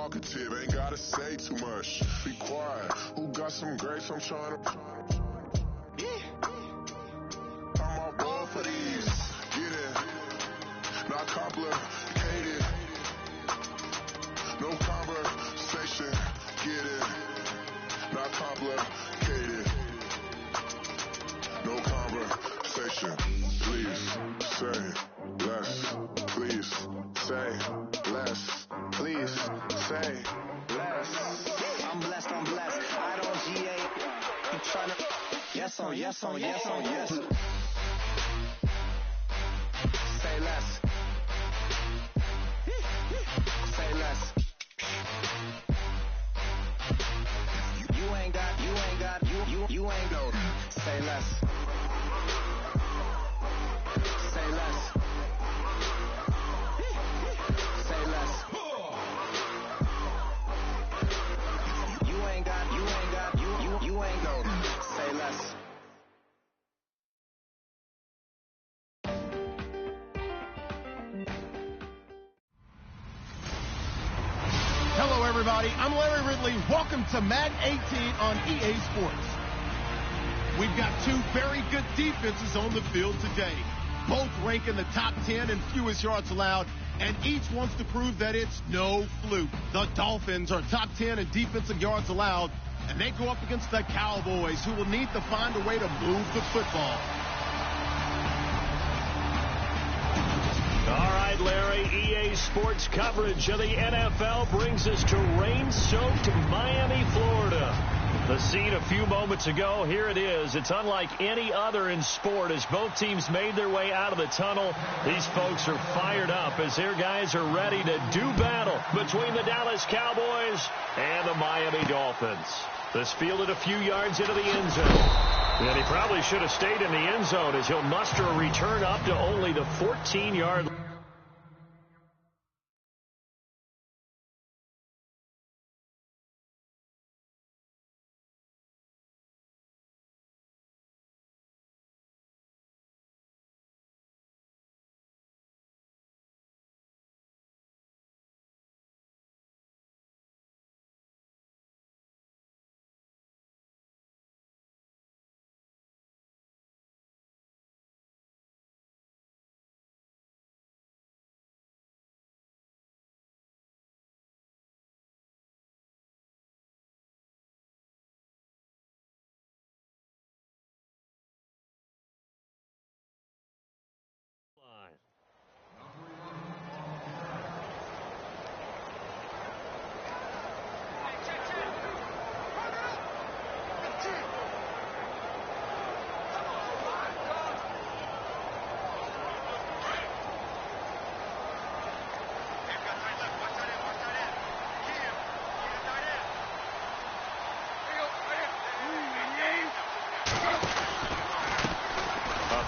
talkative, ain't gotta say too much. Be quiet. Who got some grapes? I'm trying to. I'm all board for these. Get it. Not complicated. No conversation. Get it. Not complicated. No conversation. Please say less. Please say less. Please say less. I'm blessed. I don't GA. You tryna. Yes on yes. Say less. Say less. You ain't got. You ain't go. Say less. Say less. Say less. You ain't got. You ain't go. Say less. Hello, everybody. I'm Larry Ridley. Welcome to Madden 18 on EA Sports. We've got two very good defenses on the field today. Both rank in the top 10 in fewest yards allowed, and each wants to prove that it's no fluke. The Dolphins are top 10 in defensive yards allowed, and they go up against the Cowboys, who will need to find a way to move the football. All right, Larry, EA Sports coverage of the NFL brings us to rain-soaked Miami, Florida. The scene a few moments ago, here it is. It's unlike any other in sport as both teams made their way out of the tunnel. These folks are fired up as their guys are ready to do battle between the Dallas Cowboys and the Miami Dolphins. This fielded a few yards into the end zone. And he probably should have stayed in the end zone as he'll muster a return up to only the 14-yard line.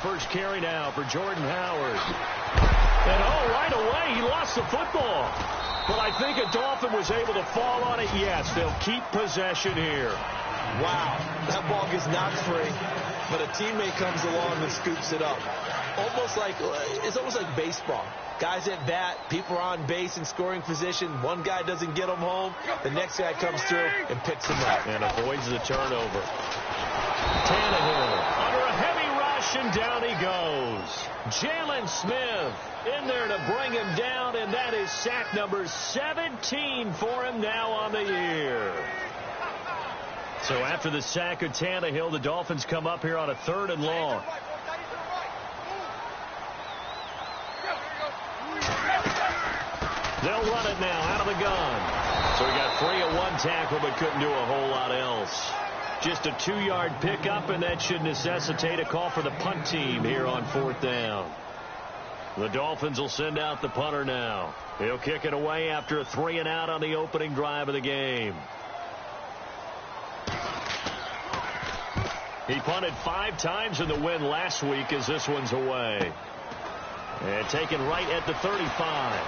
First carry now for Jordan Howard. And right away, he lost the football. But I think a Dolphin was able to fall on it. Yes, they'll keep possession here. Wow, that ball gets knocked free, but a teammate comes along and scoops it up. It's almost like baseball. Guys at bat, people are on base in scoring position. One guy doesn't get them home. The next guy comes through and picks him up. And avoids the turnover. Tannehill under a heavy rush, and down he goes. Jalen Smith in there to bring him down, and that is sack number 17 for him now on the year. So after the sack of Tannehill, the Dolphins come up here on a 3rd and long. They'll run it now out of the gun. So he got free at one tackle but couldn't do a whole lot else. Just a 2-yard pickup, and that should necessitate a call for the punt team here on 4th down. The Dolphins will send out the punter now. He'll kick it away after a 3-and-out on the opening drive of the game. He punted 5 times in the win last week as this one's away. And taken right at the 35.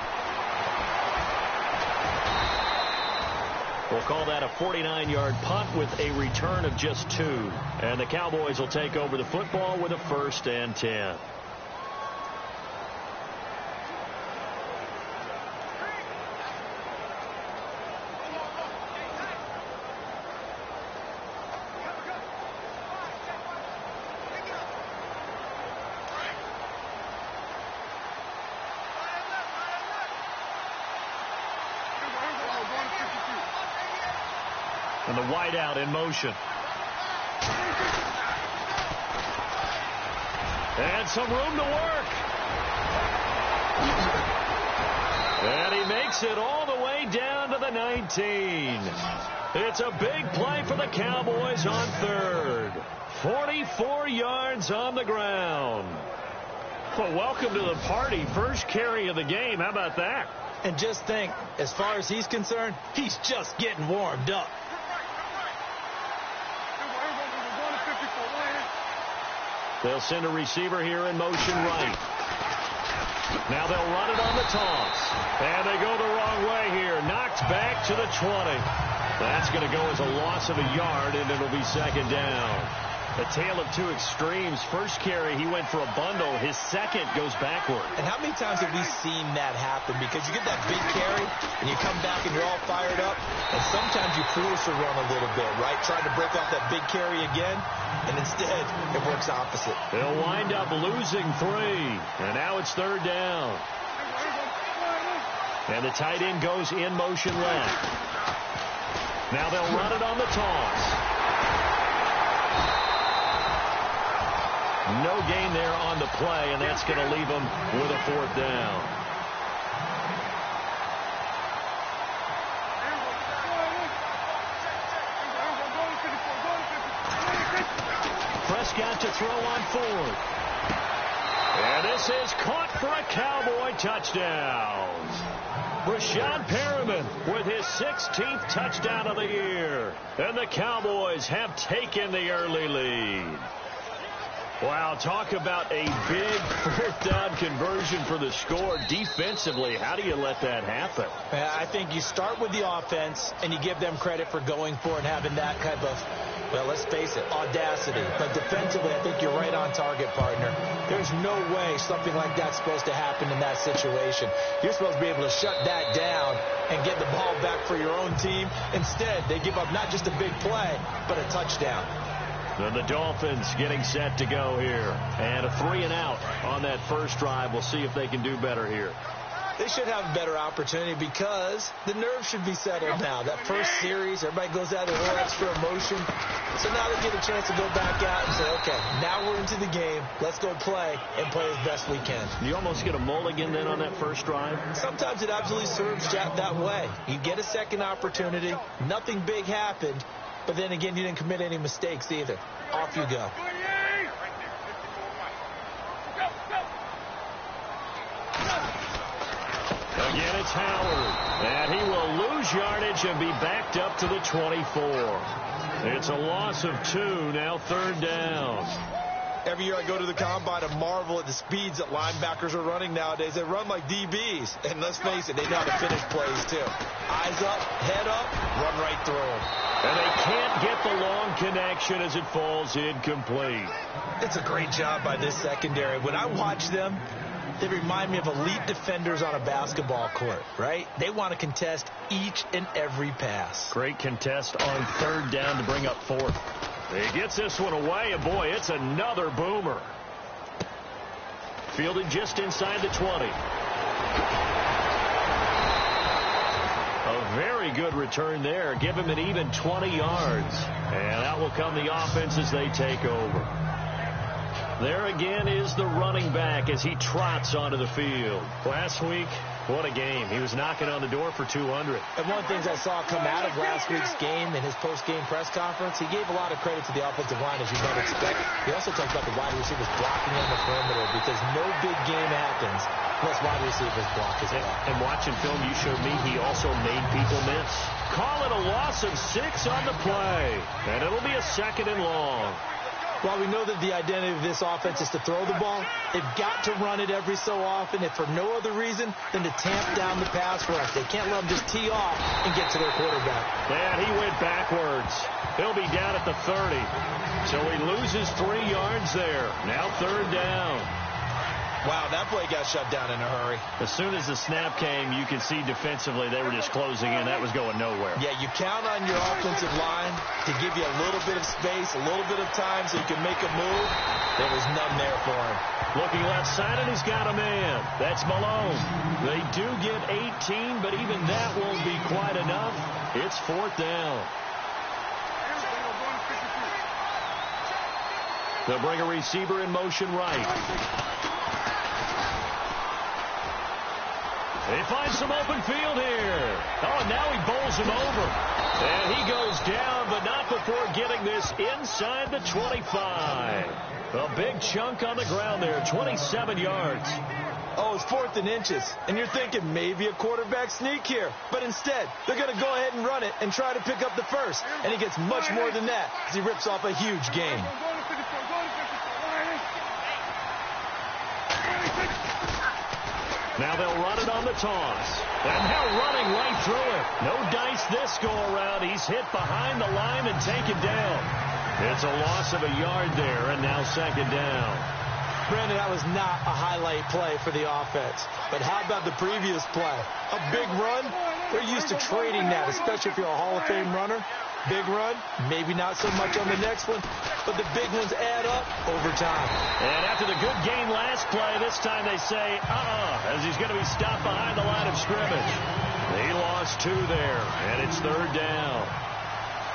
We'll call that a 49-yard punt with a return of just 2. And the Cowboys will take over the football with a 1st and 10. And the wideout in motion. And some room to work. And he makes it all the way down to the 19. It's a big play for the Cowboys on third. 44 yards on the ground. Well, welcome to the party. First carry of the game. How about that? And just think, as far as he's concerned, he's just getting warmed up. They'll send a receiver here in motion right. Now they'll run it on the toss. And they go the wrong way here. Knocked back to the 20. That's going to go as a loss of a yard, and it'll be second down. A tale of two extremes. First carry, he went for a bundle. His second goes backward. And how many times have we seen that happen? Because you get that big carry, and you come back and you're all fired up, and sometimes you force a run a little bit, right? Trying to break off that big carry again, and instead it works opposite. They'll wind up losing 3, and now it's third down. And the tight end goes in motion left. Now they'll run it on the toss. No gain there on the play, and that's going to leave them with a fourth down. Prescott to throw on fourth. And this is caught for a Cowboy touchdown. Rashad Perriman with his 16th touchdown of the year. And the Cowboys have taken the early lead. Wow, talk about a big fourth down conversion for the score. Defensively, how do you let that happen? I think you start with the offense, and you give them credit for going for it and having that kind of, well, let's face it, audacity. But defensively, I think you're right on target, partner. There's no way something like that's supposed to happen in that situation. You're supposed to be able to shut that down and get the ball back for your own team. Instead, they give up not just a big play, but a touchdown. And the Dolphins getting set to go here. And a 3-and-out on that first drive. We'll see if they can do better here. They should have a better opportunity because the nerves should be settled now. That first series, everybody goes out with a little extra emotion. So now they get a chance to go back out and say, okay, now we're into the game. Let's go play and play as best we can. You almost get a mulligan then on that first drive? Sometimes it absolutely serves that way. You get a second opportunity. Nothing big happened. But then again, you didn't commit any mistakes either. Off you go. Again, it's Howard. And he will lose yardage and be backed up to the 24. It's a loss of 2, now third down. Every year I go to the combine and marvel at the speeds that linebackers are running nowadays. They run like DBs. And let's face it, they know how to finish plays too. Eyes up, head up, run right through them. And they can't get the long connection as it falls incomplete. It's a great job by this secondary. When I watch them, they remind me of elite defenders on a basketball court, right? They want to contest each and every pass. Great contest on third down to bring up fourth. He gets this one away, and boy, it's another boomer. Fielded just inside the 20. A very good return there. Give him an even 20 yards. And out will come the offense as they take over. There again is the running back as he trots onto the field. Last week, what a game. He was knocking on the door for 200. And one of the things I saw come out of last week's game in his post-game press conference, he gave a lot of credit to the offensive line, as you might expect. He also talked about the wide receivers blocking on the perimeter because no big game happens unless wide receivers block as well. And watching film, you showed me he also made people miss. Call it a loss of 6 on the play. And it'll be a 2nd and long. While we know that the identity of this offense is to throw the ball, they've got to run it every so often, if for no other reason than to tamp down the pass rush. They can't let them just tee off and get to their quarterback. And he went backwards. He'll be down at the 30. So he loses 3 yards there. Now third down. Wow, that play got shut down in a hurry. As soon as the snap came, you could see defensively they were just closing in. That was going nowhere. Yeah, you count on your offensive line to give you a little bit of space, a little bit of time so you can make a move. There was none there for him. Looking left side, and he's got a man. That's Malone. They do get 18, but even that won't be quite enough. It's fourth down. They'll bring a receiver in motion right. They find some open field here. Oh, and now he bowls him over. And he goes down, but not before getting this inside the 25. A big chunk on the ground there, 27 yards. Oh, it's 4th and inches. And you're thinking maybe a quarterback sneak here. But instead, they're going to go ahead and run it and try to pick up the first. And he gets much more than that as he rips off a huge gain. Now they'll run it on the toss. And now running right through it. No dice this go-around. He's hit behind the line and taken down. It's a loss of a yard there, and now 2nd down. Brandon, that was not a highlight play for the offense. But how about the previous play? A big run? They're used to trading that, especially if you're a Hall of Fame runner. Big run, maybe not so much on the next one, but the big ones add up over time. And after the good gain last play, this time they say, as he's going to be stopped behind the line of scrimmage. He lost 2 there, and it's 3rd down.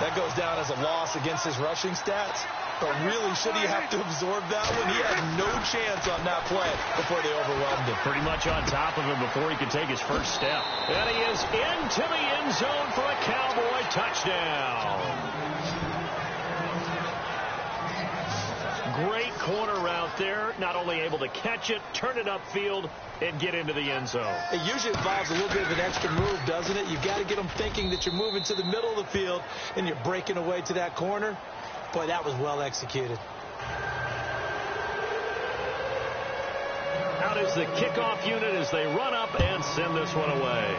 That goes down as a loss against his rushing stats. But really, should he have to absorb that one? He had no chance on that play before they overwhelmed him. Pretty much on top of him before he could take his first step. And he is into the end zone for a Cowboy touchdown. Great corner route there. Not only able to catch it, turn it upfield, and get into the end zone. It usually involves a little bit of an extra move, doesn't it? You've got to get them thinking that you're moving to the middle of the field and you're breaking away to that corner. Boy, that was well executed. Out is the kickoff unit as they run up and send this one away.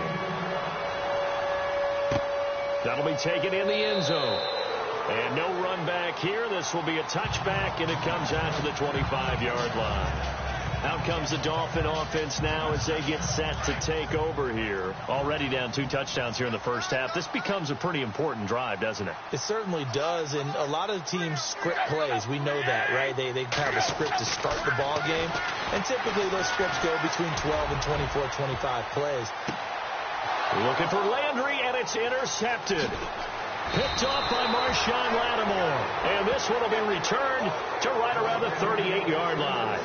That'll be taken in the end zone. And no run back here. This will be a touchback, and it comes out to the 25-yard line. Out comes the Dolphin offense now as they get set to take over here. Already down 2 touchdowns here in the first half. This becomes a pretty important drive, doesn't it? It certainly does, and a lot of teams script plays. We know that, right? They have a script to start the ball game, and typically those scripts go between 12 and 24, 25 plays. Looking for Landry, and it's intercepted. Picked off by Marshawn Lattimore. And this one will be returned to right around the 38-yard line.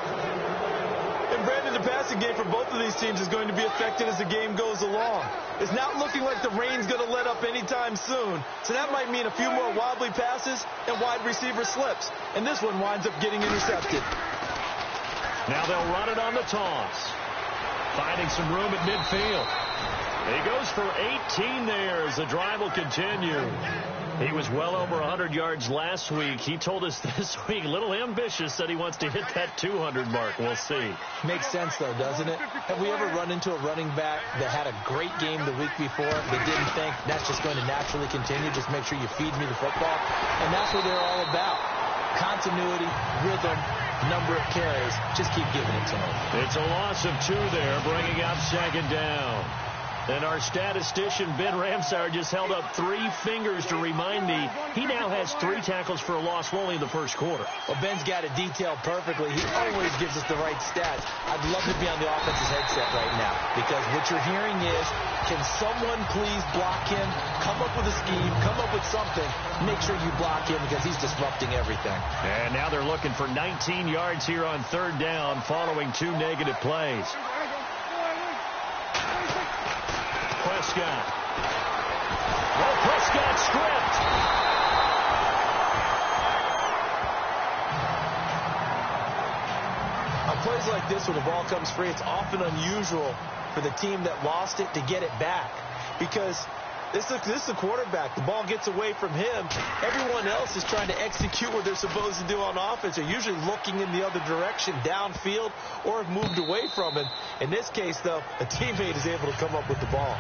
And Brandon, the passing game for both of these teams is going to be affected as the game goes along. It's not looking like the rain's going to let up anytime soon. So that might mean a few more wobbly passes and wide receiver slips. And this one winds up getting intercepted. Now they'll run it on the toss. Finding some room at midfield. He goes for 18 there as the drive will continue. He was well over 100 yards last week. He told us this week, a little ambitious, that he wants to hit that 200 mark. We'll see. Makes sense, though, doesn't it? Have we ever run into a running back that had a great game the week before but didn't think that's just going to naturally continue? Just make sure you feed me the football. And that's what they're all about. Continuity, rhythm, number of carries. Just keep giving it to them. It's a loss of 2 there, bringing up 2nd down. And our statistician, Ben Ramsauer, just held up 3 fingers to remind me he now has 3 tackles for a loss only in the first quarter. Well, Ben's got it detailed perfectly. He always gives us the right stats. I'd love to be on the offense's headset right now because what you're hearing is, can someone please block him? Come up with a scheme. Come up with something. Make sure you block him because he's disrupting everything. And now they're looking for 19 yards here on 3rd down following 2 negative plays. Prescott. Oh, Prescott stripped. On plays like this, when the ball comes free, it's often unusual for the team that lost it to get it back because this is the quarterback. The ball gets away from him. Everyone else is trying to execute what they're supposed to do on offense. They're usually looking in the other direction, downfield, or have moved away from him. In this case, though, a teammate is able to come up with the ball.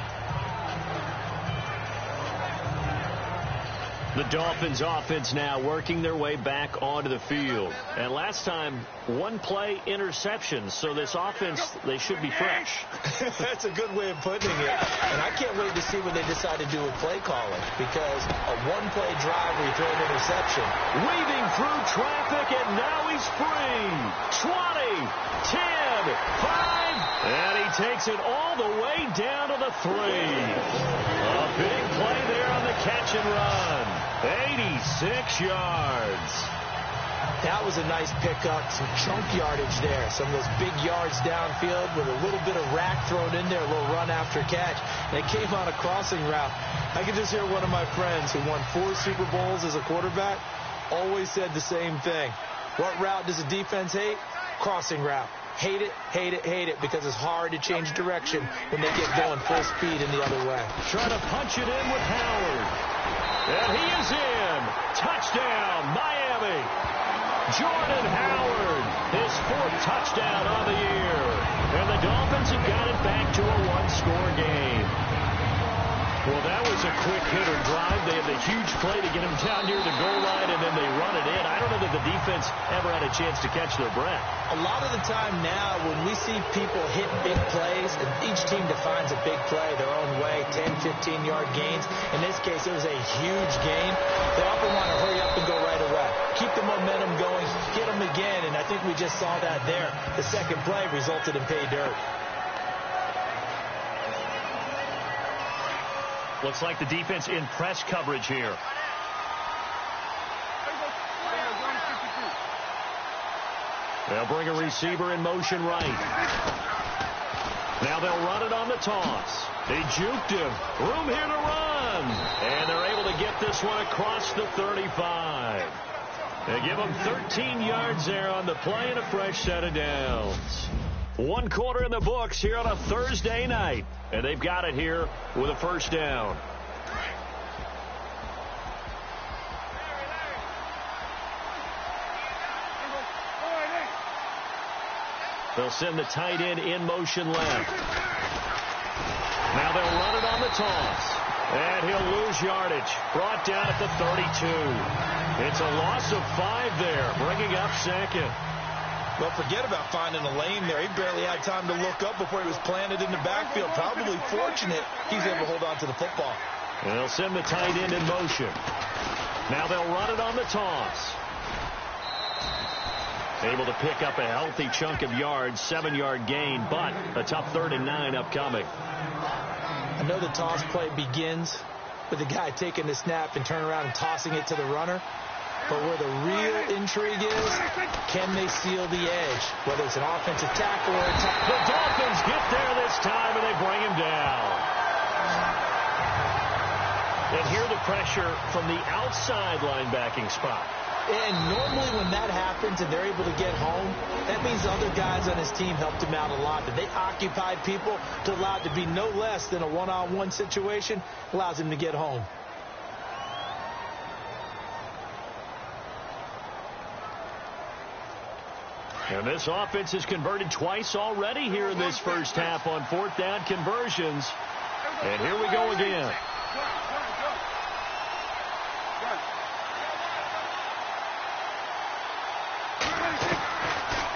The Dolphins offense now working their way back onto the field. And last time, 1 play interception. So this offense, they should be fresh. That's a good way of putting it. And I can't wait to see what they decide to do with play calling. Because a 1-play drive where you throw an interception. Weaving through traffic, and now he's free. 20, 10, 5. And he takes it all the way down to the 3. A big play there on the catch and run. 86 yards. That was a nice pickup, some chunk yardage there. Some of those big yards downfield with a little bit of rack thrown in there, a little run after catch. And it came on a crossing route. I could just hear one of my friends who won 4 Super Bowls as a quarterback always said the same thing. What route does a defense hate? Crossing route. Hate it, hate it, hate it, because it's hard to change direction when they get going full speed in the other way. Trying to punch it in with Howard. And he is in. Touchdown, Miami. Jordan Howard, his 4th touchdown on the year. And the Dolphins have got it back to a 1-score game. Well, that was a quick hitter drive. They had the huge play to get him down near the goal line, and then they run it in. I don't know that the defense ever had a chance to catch their breath. A lot of the time now, when we see people hit big plays, and each team defines a big play their own way, 10, 15-yard gains. In this case, it was a huge gain. They often want to hurry up and go right away. Keep the momentum going, get them again, and I think we just saw that there. The second play resulted in pay dirt. Looks like the defense in press coverage here. They'll bring a receiver in motion right. Now they'll run it on the toss. They juked him. Room here to run. And they're able to get this one across the 35. They give them 13 yards there on the play and a fresh set of downs. 1 quarter in the books here on a Thursday night. And they've got it here with a first down. They'll send the tight end in motion left. Now they'll run it on the toss. And he'll lose yardage. Brought down at the 32. It's a loss of 5 there, bringing up second. Well, forget about finding a lane there. He barely had time to look up before he was planted in the backfield. Probably fortunate he's able to hold on to the football. And they'll send the tight end in motion. Now they'll run it on the toss. Able to pick up a healthy chunk of yards, 7-yard gain, but a tough 3rd and 9 upcoming. I know the toss play begins with the guy taking the snap and turning around and tossing it to the runner. But where the real intrigue is, can they seal the edge? Whether it's an offensive tackle or a tackle. The Dolphins get there this time, and they bring him down. And here the pressure from the outside linebacking spot. And normally when that happens and they're able to get home, that means other guys on his team helped him out a lot. That they occupied people to allow it to be no less than a one-on-one situation, allows him to get home. And this offense has converted twice already here in this first half on 4th down conversions. And here we go again.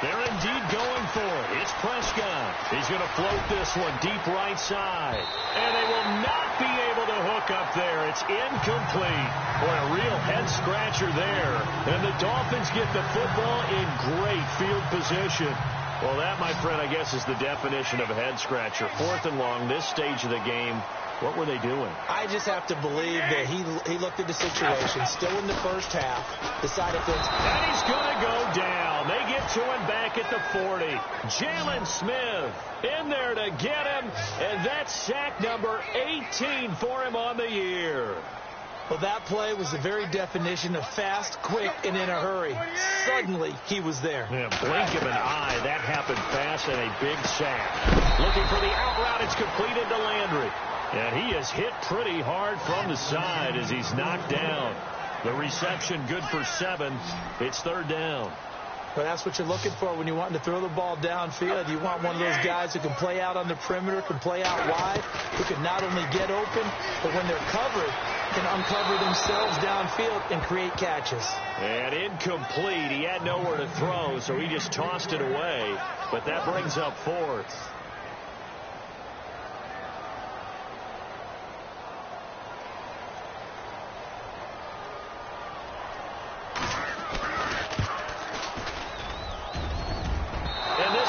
They're indeed going for it. It's Prescott. He's going to float this one deep right side. And they will not be able to hook up there. It's incomplete. Boy, a real head-scratcher there. And the Dolphins get the football in great field position. Well, that, my friend, I guess is the definition of a head-scratcher. 4th and long, this stage of the game. What were they doing? I just have to believe that he looked at the situation, still in the first half, decided things. And he's going to go down. They get to him back at the 40. Jalen Smith in there to get him, and that's sack number 18 for him on the year. Well, that play was the very definition of fast, quick, and in a hurry. Suddenly, he was there. Yeah, blink of an eye. That happened fast and a big sack. Looking for the out route. It's completed to Landry. And he is hit pretty hard from the side as he's knocked down. The reception good for 7. It's 3rd down. Well, that's what you're looking for when you want to throw the ball downfield. You want one of those guys who can play out on the perimeter, can play out wide, who can not only get open, but when they're covered, can uncover themselves downfield and create catches. And incomplete. He had nowhere to throw, so he just tossed it away. But that brings up 4th.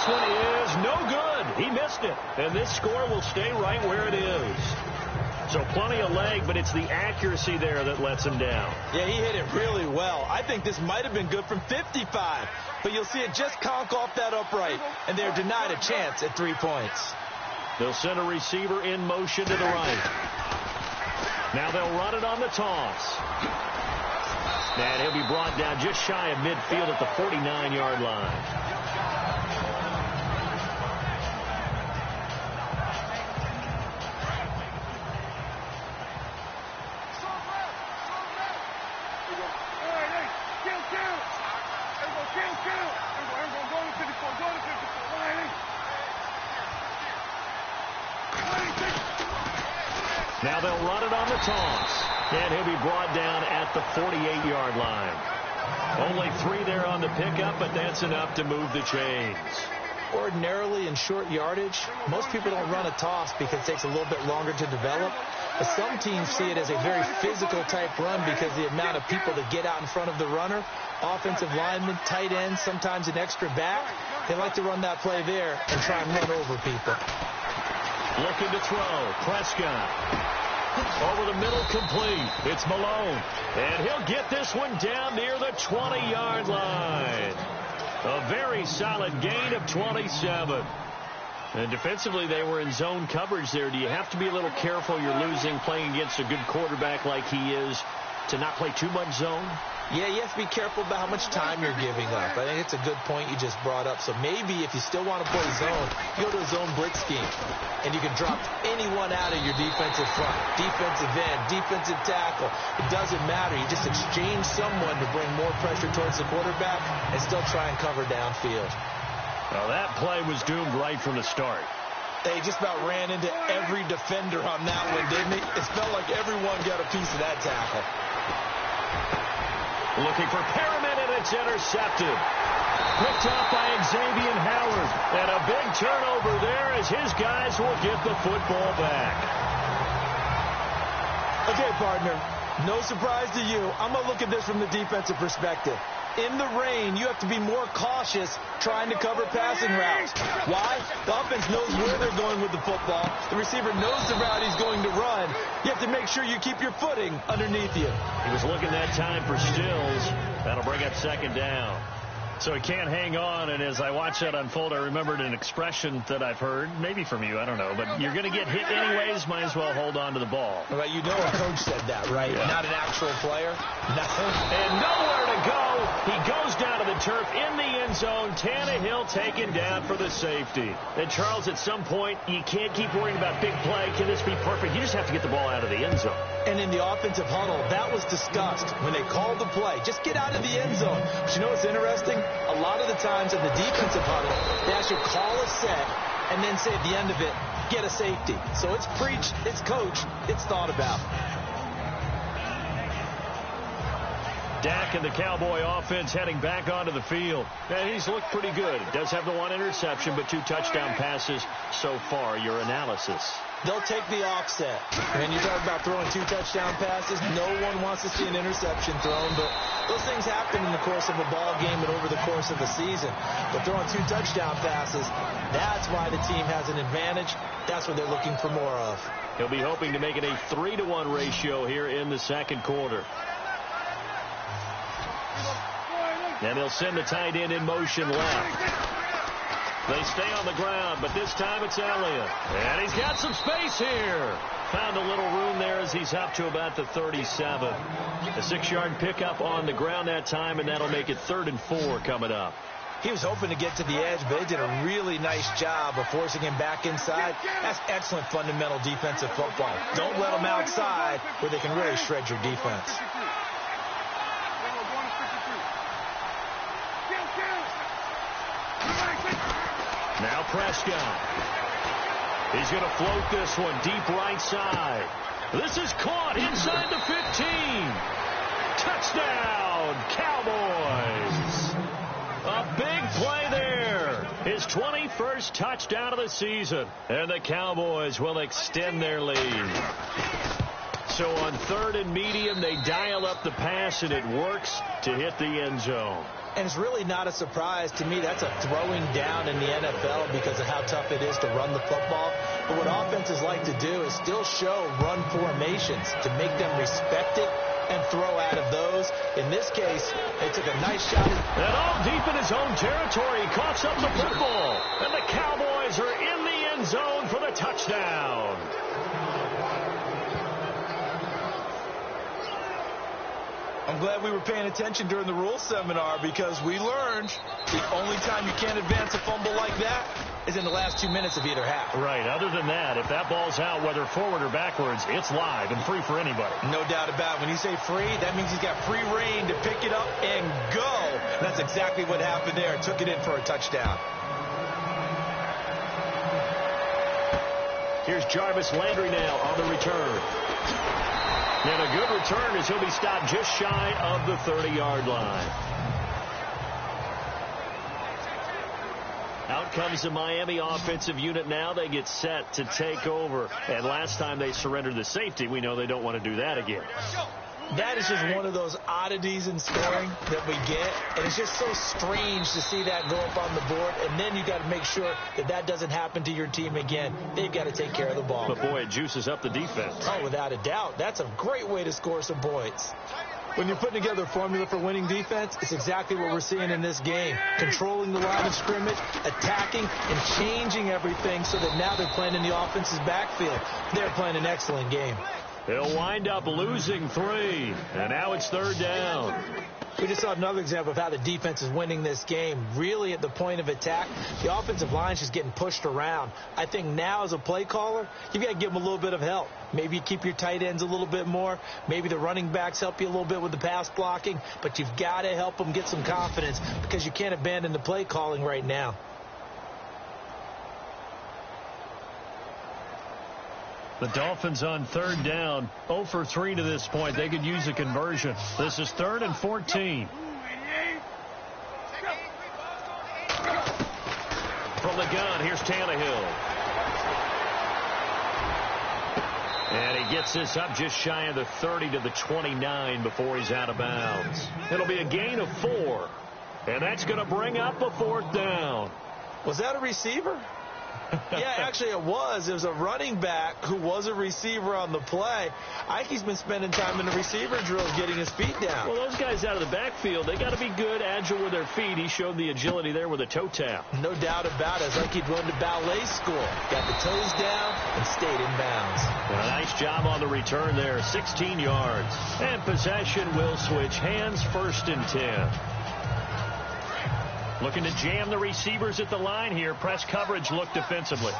One is no good. He missed it. And this score will stay right where it is. So plenty of leg, but it's the accuracy there that lets him down. Yeah, he hit it really well. I think this might have been good from 55, but you'll see it just conk off that upright, and they're denied a chance at 3 points. They'll send a receiver in motion to the right. Now they'll run it on the toss. And he'll be brought down just shy of midfield at the 49-yard line. Now they'll run it on the toss. And he'll be brought down at the 48-yard line. Only 3 there on the pickup, but that's enough to move the chains. Ordinarily in short yardage, most people don't run a toss because it takes a little bit longer to develop. But some teams see it as a very physical type run because the amount of people that get out in front of the runner, offensive linemen, tight ends, sometimes an extra back, they like to run that play there and try and run over people. Looking to throw. Prescott. Over the middle, complete. It's Malone. And he'll get this one down near the 20-yard line. A very solid gain of 27. And defensively, they were in zone coverage there. Do you have to be a little careful? You're losing, playing against a good quarterback like he is, to not play too much zone? Yeah, you have to be careful about how much time you're giving up. I think it's a good point you just brought up. So maybe if you still want to play zone, you go to a zone blitz scheme. And you can drop anyone out of your defensive front, defensive end, defensive tackle. It doesn't matter. You just exchange someone to bring more pressure towards the quarterback and still try and cover downfield. Well, that play was doomed right from the start. They just about ran into every defender on that one, didn't they? It felt like everyone got a piece of that tackle. Looking for Perriman, and it's intercepted. Picked up by Xavier Howard. And a big turnover there as his guys will get the football back. Okay, partner, no surprise to you. I'm going to look at this from the defensive perspective. In the rain, you have to be more cautious trying to cover passing routes. Why? The offense knows where they're going with the football. The receiver knows the route he's going to run. You have to make sure you keep your footing underneath you. He was looking that time for Stills. That'll bring up second down. So he can't hang on, and as I watch that unfold, I remembered an expression that I've heard, maybe from you, I don't know, but you're going to get hit anyways, might as well hold on to the ball. Well, you know a coach said that, right? Yeah. Not an actual player. No. And nowhere to go. He goes down to the turf in the end zone. Tannehill taken down for the safety. And, Charles, at some point, you can't keep worrying about big play. Can this be perfect? You just have to get the ball out of the end zone. And in the offensive huddle, that was discussed when they called the play. Just get out of the end zone. But you know what's interesting? A lot of the times in the defensive huddle, they actually call a set and then say at the end of it, get a safety. So it's preached, it's coached, it's thought about. Dak and the Cowboy offense heading back onto the field. And he's looked pretty good. Does have the 1 interception, but 2 touchdown passes so far. Your analysis. They'll take the offset. And you talk about throwing 2 touchdown passes. No one wants to see an interception thrown, but those things happen in the course of a ball game and over the course of the season. But throwing 2 touchdown passes, that's why the team has an advantage. That's what they're looking for more of. He'll be hoping to make it a 3-to-1 ratio here in the second quarter. And he'll send the tight end in motion left. They stay on the ground, but this time it's Elliott. And he's got some space here. Found a little room there as he's up to about the 37. A 6-yard pickup on the ground that time, and that'll make it 3rd and 4 coming up. He was hoping to get to the edge, but they did a really nice job of forcing him back inside. That's excellent fundamental defensive football. Don't let them outside where they can really shred your defense. Now Prescott. He's going to float this one deep right side. This is caught inside the 15. Touchdown, Cowboys. A big play there. His 21st touchdown of the season. And the Cowboys will extend their lead. So on 3rd and medium, they dial up the pass, and it works to hit the end zone. And it's really not a surprise to me. That's a throwing down in the NFL because of how tough it is to run the football. But what offenses like to do is still show run formations to make them respect it and throw out of those. In this case, they took a nice shot. And all deep in his own territory, he coughs up the football. And the Cowboys are in the end zone for the touchdown. I'm glad we were paying attention during the rules seminar because we learned the only time you can't advance a fumble like that is in the last 2 minutes of either half. Right. Other than that, if that ball's out, whether forward or backwards, it's live and free for anybody. No doubt about it. When you say free, that means he's got free reign to pick it up and go. That's exactly what happened there. Took it in for a touchdown. Here's Jarvis Landry now on the return. And a good return as he'll be stopped just shy of the 30-yard line. Out comes the Miami offensive unit now. They get set to take over. And last time they surrendered the safety, we know they don't want to do that again. That is just one of those oddities in scoring that we get. And it's just so strange to see that go up on the board. And then you got to make sure that that doesn't happen to your team again. They've got to take care of the ball. But, boy, it juices up the defense. Oh, without a doubt. That's a great way to score some points. When you're putting together a formula for winning defense, it's exactly what we're seeing in this game. Controlling the line of scrimmage, attacking, and changing everything so that now they're playing in the offense's backfield. They're playing an excellent game. They'll wind up losing 3, and now it's 3rd down. We just saw another example of how the defense is winning this game. Really at the point of attack, the offensive line is just getting pushed around. I think now as a play caller, you've got to give them a little bit of help. Maybe you keep your tight ends a little bit more. Maybe the running backs help you a little bit with the pass blocking. But you've got to help them get some confidence because you can't abandon the play calling right now. The Dolphins on 3rd down, 0 for 3 to this point. They could use a conversion. This is 3rd and 14. From the gun, here's Tannehill. And he gets this up just shy of the 30 to the 29 before he's out of bounds. It'll be a gain of 4. And that's going to bring up a 4th down. Was that a receiver? Yeah, actually it was. It was a running back who was a receiver on the play. Ike's been spending time in the receiver drills getting his feet down. Well, those guys out of the backfield, they got to be good, agile with their feet. He showed the agility there with a toe tap. No doubt about it. It's like he'd run to ballet school. Got the toes down and stayed in bounds. A nice job on the return there, 16 yards. And possession will switch hands, 1st and 10. Looking to jam the receivers at the line here. Press coverage look defensively.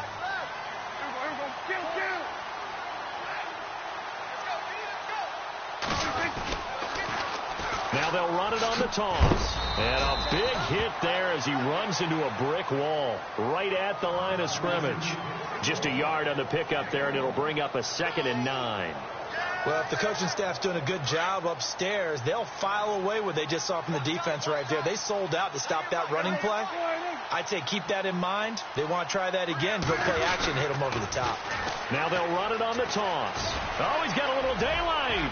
Now they'll run it on the toss. And a big hit there as he runs into a brick wall right at the line of scrimmage. Just a yard on the pickup there, and it'll bring up a 2nd and 9. Well, if the coaching staff's doing a good job upstairs, they'll file away what they just saw from the defense right there. They sold out to stop that running play. I'd say keep that in mind. They want to try that again. Go play action, hit them over the top. Now they'll run it on the toss. Oh, he's got a little daylight.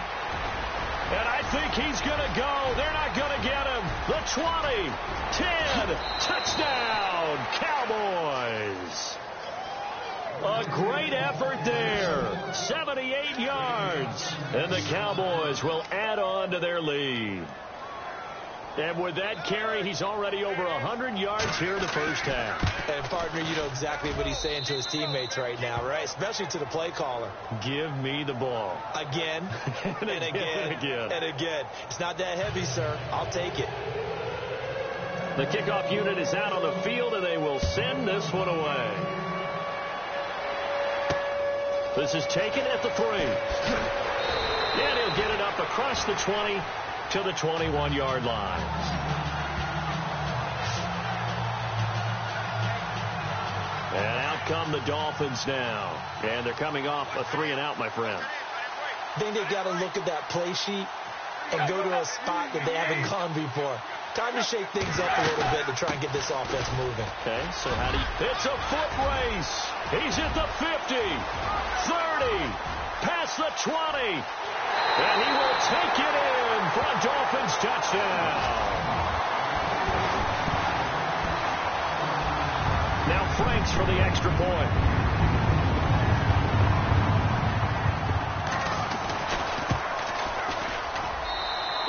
And I think he's going to go. They're not going to get him. The 20, 10, touchdown, Cowboys. A great effort there. 78 yards. And the Cowboys will add on to their lead. And with that carry, he's already over 100 yards here in the first half. And, partner, you know exactly what he's saying to his teammates right now, right? Especially to the play caller. Give me the ball. Again, and again, and again. It's not that heavy, sir. I'll take it. The kickoff unit is out on the field, and they will send this one away. This is taken at the 3. And he'll get it up across the 20 to the 21-yard line. And out come the Dolphins now. And they're coming off a 3-and-out, my friend. I think they've got to look at that play sheet and go to a spot that they haven't gone before. Time to shake things up a little bit to try and get this offense moving. Okay, so how do you... It's a foot race. He's at the 50, 30, past the 20. And he will take it in for a Dolphins touchdown. chance for the extra point.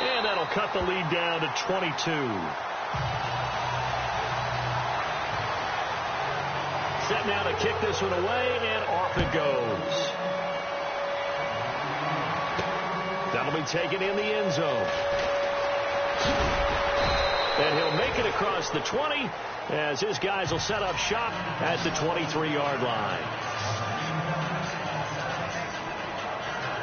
And that'll cut the lead down to 22. Set now to kick this one away, and off it goes. That'll be taken in the end zone. And he'll make it across the 20 as his guys will set up shop at the 23-yard line.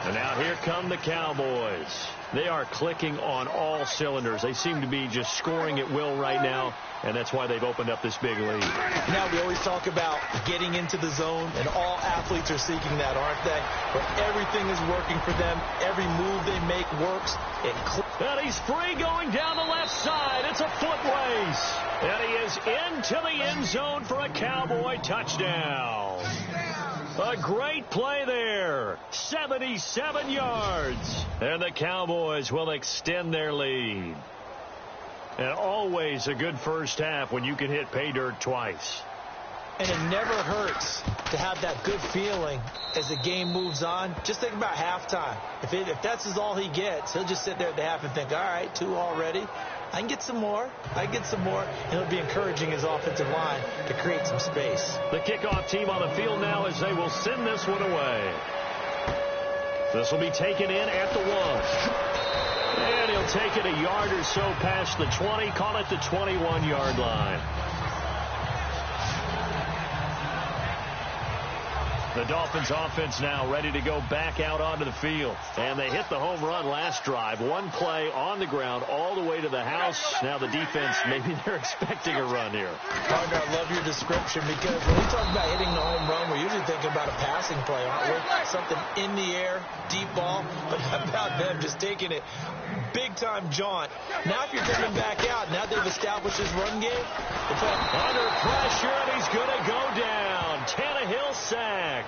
And now here come the Cowboys. They are clicking on all cylinders. They seem to be just scoring at will right now, and that's why they've opened up this big lead. Now we always talk about getting into the zone, and all athletes are seeking that, aren't they? But everything is working for them. Every move they make works. And he's free going down the left side. It's a foot race. And he is into the end zone for a Cowboy touchdown. A great play there. 77 yards. And the Cowboys will extend their lead. And always a good first half when you can hit pay dirt twice. And it never hurts to have that good feeling as the game moves on. Just think about halftime. If that's all he gets, he'll just sit there at the half and think, all right, 2 already. I can get some more. And he'll be encouraging his offensive line to create some space. The kickoff team on the field now as they will send this one away. This will be taken in at the 1. And he'll take it a yard or so past the 20. Call it the 21-yard line. The Dolphins offense now ready to go back out onto the field. And they hit the home run last drive. One play on the ground all the way to the house. Now the defense, maybe they're expecting a run here. Partner, I love your description because when we talk about hitting the home run, we're usually thinking about a passing play, aren't we? Something in the air, deep ball. But how about them just taking it big-time jaunt? Now if you're coming back out, now they've established his run game. Under pressure, and he's going to go down. Tannehill sacked.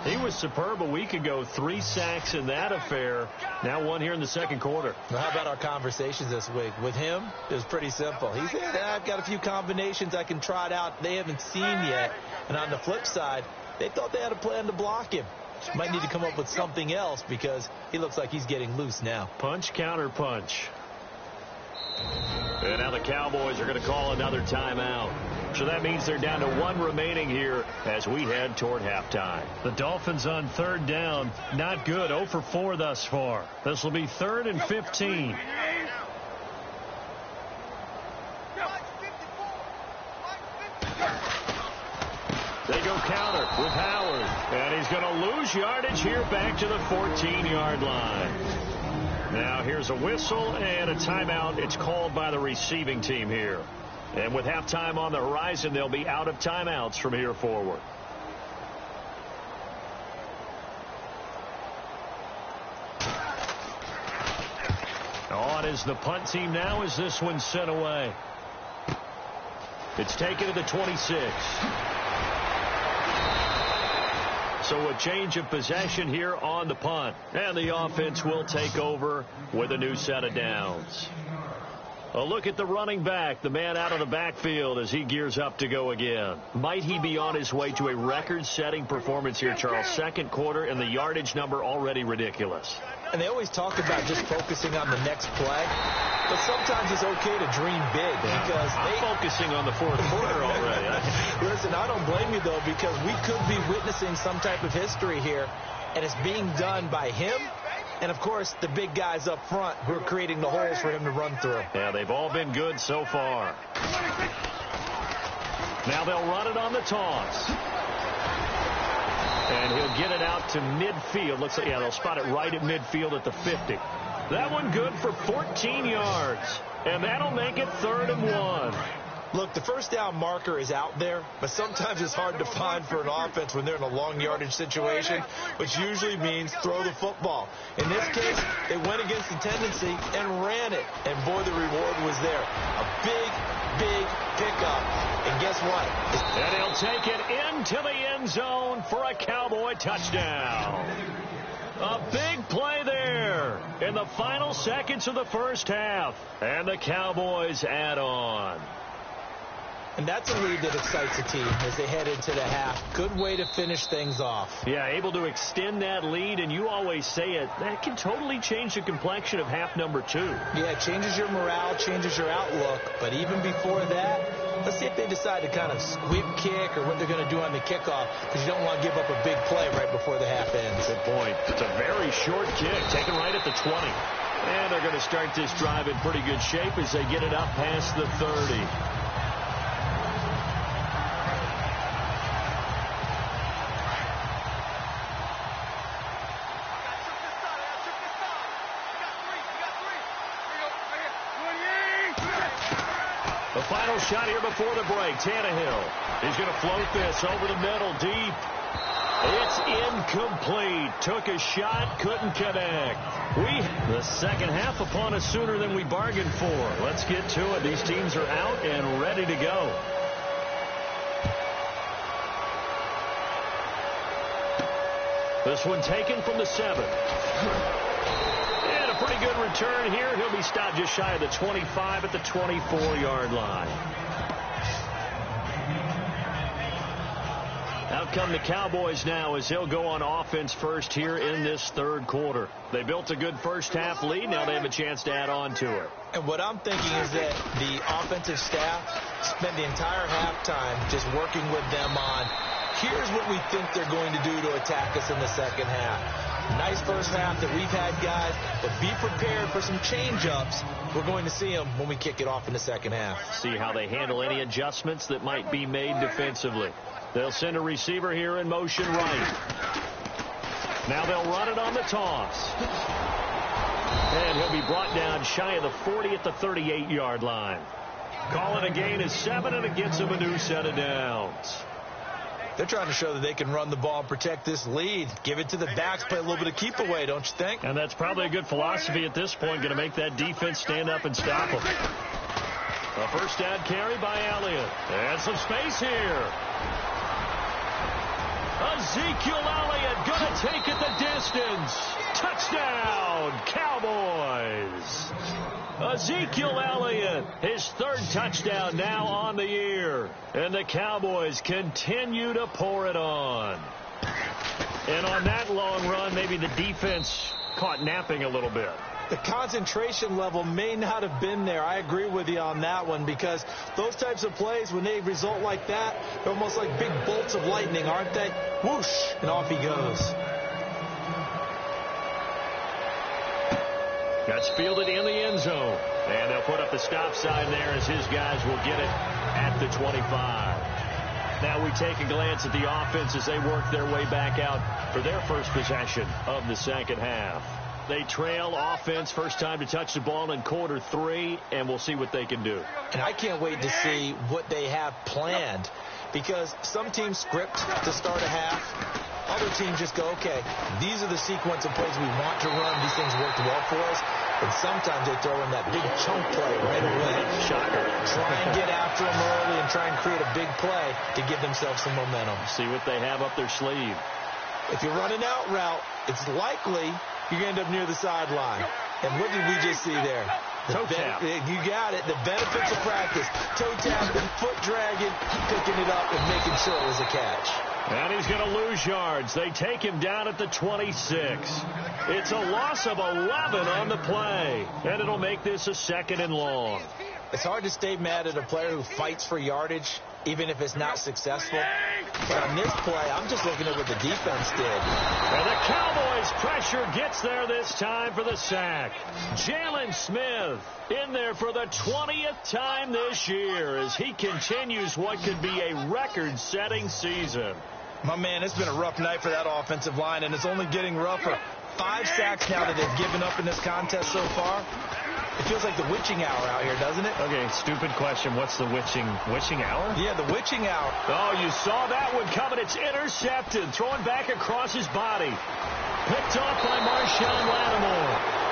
He was superb a week ago. 3 sacks in that affair. Now 1 here in the second quarter. Well, how about our conversations this week? With him, it was pretty simple. He said, I've got a few combinations I can try it out they haven't seen yet. And on the flip side, they thought they had a plan to block him. Might need to come up with something else because he looks like he's getting loose now. Punch, counter punch. And now the Cowboys are going to call another timeout. So that means they're down to 1 remaining here as we head toward halftime. The Dolphins on 3rd down. Not good. 0 for 4 thus far. This will be 3rd and 15. They go counter with Howard. And he's going to lose yardage here back to the 14-yard line. Now here's a whistle and a timeout. It's called by the receiving team here. And with halftime on the horizon, they'll be out of timeouts from here forward. On is the punt team now as this one's sent away. It's taken to the 26. So a change of possession here on the punt. And the offense will take over with a new set of downs. A look at the running back, the man out of the backfield as he gears up to go again. Might he be on his way to a record-setting performance here, Charles? Second quarter and the yardage number already ridiculous. And they always talk about just focusing on the next play. But sometimes it's okay to dream big because I'm focusing on the fourth quarter already. Listen, I don't blame you, though, because we could be witnessing some type of history here, and it's being done by him and, of course, the big guys up front who are creating the holes for him to run through. Yeah, they've all been good so far. Now they'll run it on the toss. And he'll get it out to midfield. Looks like, yeah, they'll spot it right at midfield at the 50. That one good for 14 yards. And that'll make it 3rd and 1. Look, the first down marker is out there, but sometimes it's hard to find for an offense when they're in a long yardage situation, which usually means throw the football. In this case, they went against the tendency and ran it. And, boy, the reward was there. A big, big pickup. And guess what? And he'll take it into the end zone for a Cowboy touchdown. A big play there in the final seconds of the first half. And the Cowboys add on. And that's a lead that excites a team as they head into the half. Good way to finish things off. Yeah, able to extend that lead, and you always say it, that can totally change the complexion of half number 2. Yeah, it changes your morale, changes your outlook. But even before that, let's see if they decide to kind of squib kick or what they're going to do on the kickoff, because you don't want to give up a big play right before the half ends. Good point. It's a very short kick, taken right at the 20. And they're going to start this drive in pretty good shape as they get it up past the 30. The final shot here before the break. Tannehill. He's going to float this over the middle, deep. It's incomplete. Took a shot, couldn't connect. The second half upon us sooner than we bargained for. Let's get to it. These teams are out and ready to go. This one taken from the 7. And a pretty good return here. He'll be stopped just shy of the 25 at the 24-yard line. Out come the Cowboys now as they'll go on offense first here in this third quarter. They built a good first half lead. Now they have a chance to add on to it. And what I'm thinking is that the offensive staff spent the entire halftime just working with them on, here's what we think they're going to do to attack us in the second half. Nice first half that we've had, guys, but be prepared for some change-ups. We're going to see them when we kick it off in the second half. See how they handle any adjustments that might be made defensively. They'll send a receiver here in motion right. Now they'll run it on the toss. And he'll be brought down shy of the 40 at the 38-yard line. Call it a gain of 7, and it gets them a new set of downs. They're trying to show that they can run the ball and protect this lead. Give it to the backs, play a little bit of keep away, don't you think? And that's probably a good philosophy at this point, going to make that defense stand up and stop them. A first down carry by Elliott. And some space here. Ezekiel Elliott going to take it the distance. Touchdown, Cowboys. Ezekiel Elliott, his third touchdown now on the year. And the Cowboys continue to pour it on. And on that long run, maybe the defense caught napping a little bit. The concentration level may not have been there. I agree with you on that one, because those types of plays, when they result like that, they're almost like big bolts of lightning, aren't they? Whoosh, and off he goes. That's fielded in the end zone. And they'll put up the stop sign there as his guys will get it at the 25. Now we take a glance at the offense as they work their way back out for their first possession of the second half. They trail offense, first time to touch the ball in quarter 3, and we'll see what they can do. And I can't wait to see what they have planned, because some teams script to start a half. Other teams just go, okay, these are the sequence of plays we want to run. These things worked well for us. And sometimes they throw in that big chunk play right away. Shocker. Try and get after them early and try and create a big play to give themselves some momentum. See what they have up their sleeve. If you're running out route, it's likely you're going to end up near the sideline. And what did we just see there? Toe tap. You got it. The benefits of practice. Toe tapping, foot dragging, picking it up, and making sure it was a catch. And he's going to lose yards. They take him down at the 26. It's a loss of 11 on the play. And it'll make this a 2nd and long. It's hard to stay mad at a player who fights for yardage, even if it's not successful. But on this play, I'm just looking at what the defense did. And the Cowboys' pressure gets there this time for the sack. Jalen Smith in there for the 20th time this year as he continues what could be a record-setting season. My man, it's been a rough night for that offensive line, and it's only getting rougher. 5 sacks now that they've given up in this contest so far. It feels like the witching hour out here, doesn't it? Okay, stupid question. What's the witching hour? Yeah, the witching hour. Oh, you saw that one coming. It's intercepted. Thrown back across his body. Picked off by Marshawn Lattimore.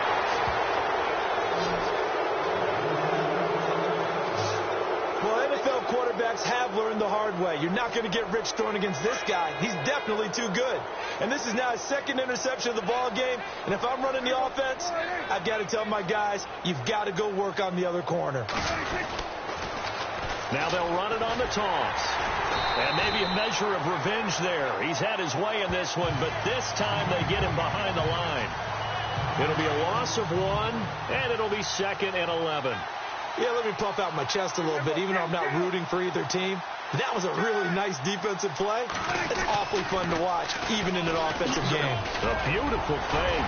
Well, NFL quarterbacks have learned the hard way. You're not going to get rich throwing against this guy. He's definitely too good. And this is now his 2nd interception of the ball game. And if I'm running the offense, I've got to tell my guys, you've got to go work on the other corner. Now they'll run it on the toss. And maybe a measure of revenge there. He's had his way in this one, but this time they get him behind the line. It'll be a loss of 1, and it'll be 2nd and 11. Yeah, let me puff out my chest a little bit, even though I'm not rooting for either team. That was a really nice defensive play. It's awfully fun to watch, even in an offensive game. A beautiful thing.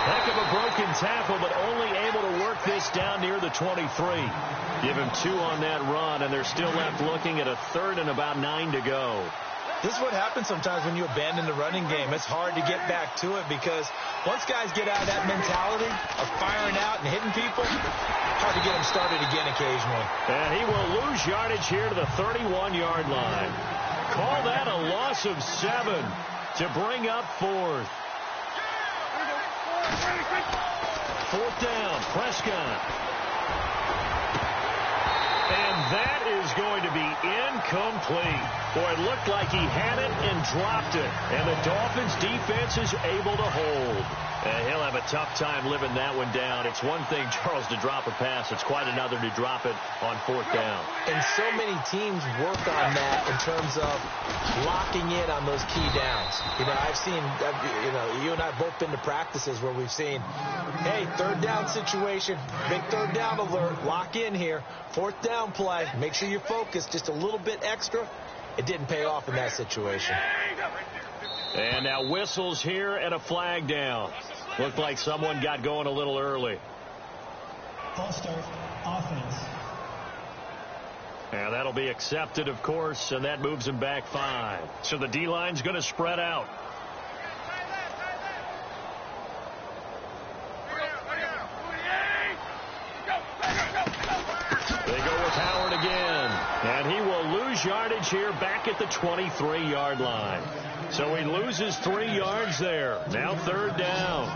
Heck of a broken tackle, but only able to work this down near the 23. Give him 2 on that run, and they're still left looking at a 3rd and about 9 to go. This is what happens sometimes when you abandon the running game. It's hard to get back to it because once guys get out of that mentality of firing out and hitting people, hard to get them started again occasionally. And he will lose yardage here to the 31-yard line. Call that a loss of 7 to bring up 4th. 4th down, Prescott. And that is going to be incomplete. Boy, it looked like he had it and dropped it. And the Dolphins' defense is able to hold. And he'll have a tough time living that one down. It's one thing, Charles, to drop a pass. It's quite another to drop it on 4th down. And so many teams work on that in terms of locking in on those key downs. You know, I've seen, you and I have both been to practices where we've seen, hey, 3rd down situation, big 3rd down alert, lock in here, 4th down play, make sure you're focused just a little bit extra. It didn't pay off in that situation. And now whistles here and a flag down. Looked like someone got going a little early. False start, offense. And that'll be accepted, of course, and that moves him back 5. So the D-line's going to spread out. They go with Howard again. And he will lose yardage here back at the 23-yard line. So he loses 3 yards there. Now 3rd down.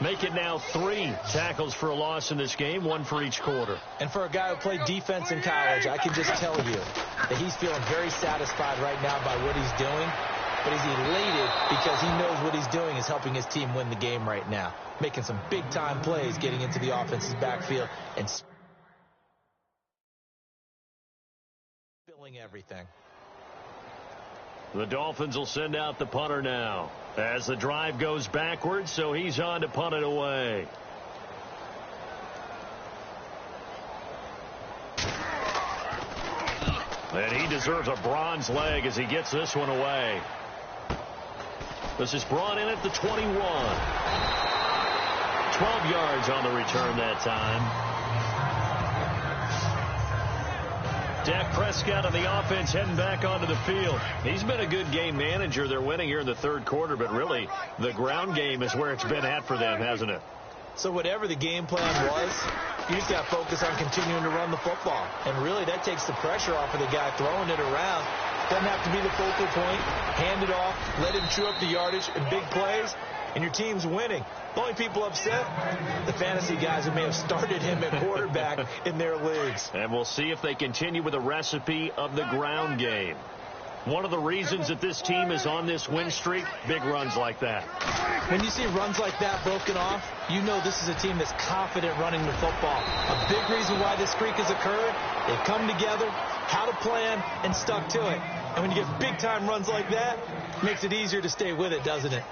Make it now 3 tackles for a loss in this game, 1 for each quarter. And for a guy who played defense in college, I can just tell you that he's feeling very satisfied right now by what he's doing. But he's elated because he knows what he's doing is helping his team win the game right now. Making some big-time plays, getting into the offense's backfield, and spilling everything. The Dolphins will send out the punter now as the drive goes backwards, so he's on to punt it away. And he deserves a bronze leg as he gets this one away. This is brought in at the 21. 12 yards on the return that time. Dak Prescott on the offense heading back onto the field. He's been a good game manager. They're winning here in the 3rd quarter, but really the ground game is where it's been at for them, hasn't it? So whatever the game plan was, you just got to focus on continuing to run the football. And really that takes the pressure off of the guy throwing it around. Doesn't have to be the focal point. Hand it off. Let him chew up the yardage in big plays. And your team's winning. The only people upset, the fantasy guys who may have started him at quarterback in their leagues. And we'll see if they continue with the recipe of the ground game. One of the reasons that this team is on this win streak, big runs like that. When you see runs like that broken off, you know this is a team that's confident running the football. A big reason why this streak has occurred, they've come together, had a plan, and stuck to it. And when you get big-time runs like that, it makes it easier to stay with it, doesn't it?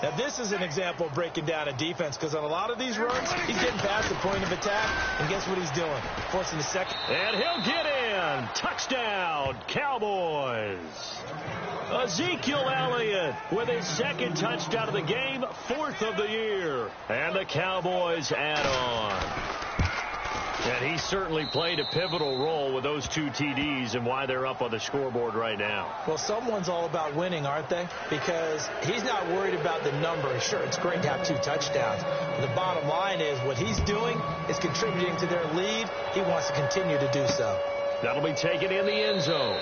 Now, this is an example of breaking down a defense because on a lot of these runs, he's getting past the point of attack, and guess what he's doing? Forcing the second. And he'll get in. Touchdown, Cowboys. Ezekiel Elliott with his 2nd touchdown of the game, 4th of the year. And the Cowboys add on. And he certainly played a pivotal role with those 2 TDs and why they're up on the scoreboard right now. Well, someone's all about winning, aren't they? Because he's not worried about the number. Sure, it's great to have 2 touchdowns. But the bottom line is what he's doing is contributing to their lead. He wants to continue to do so. That'll be taken in the end zone.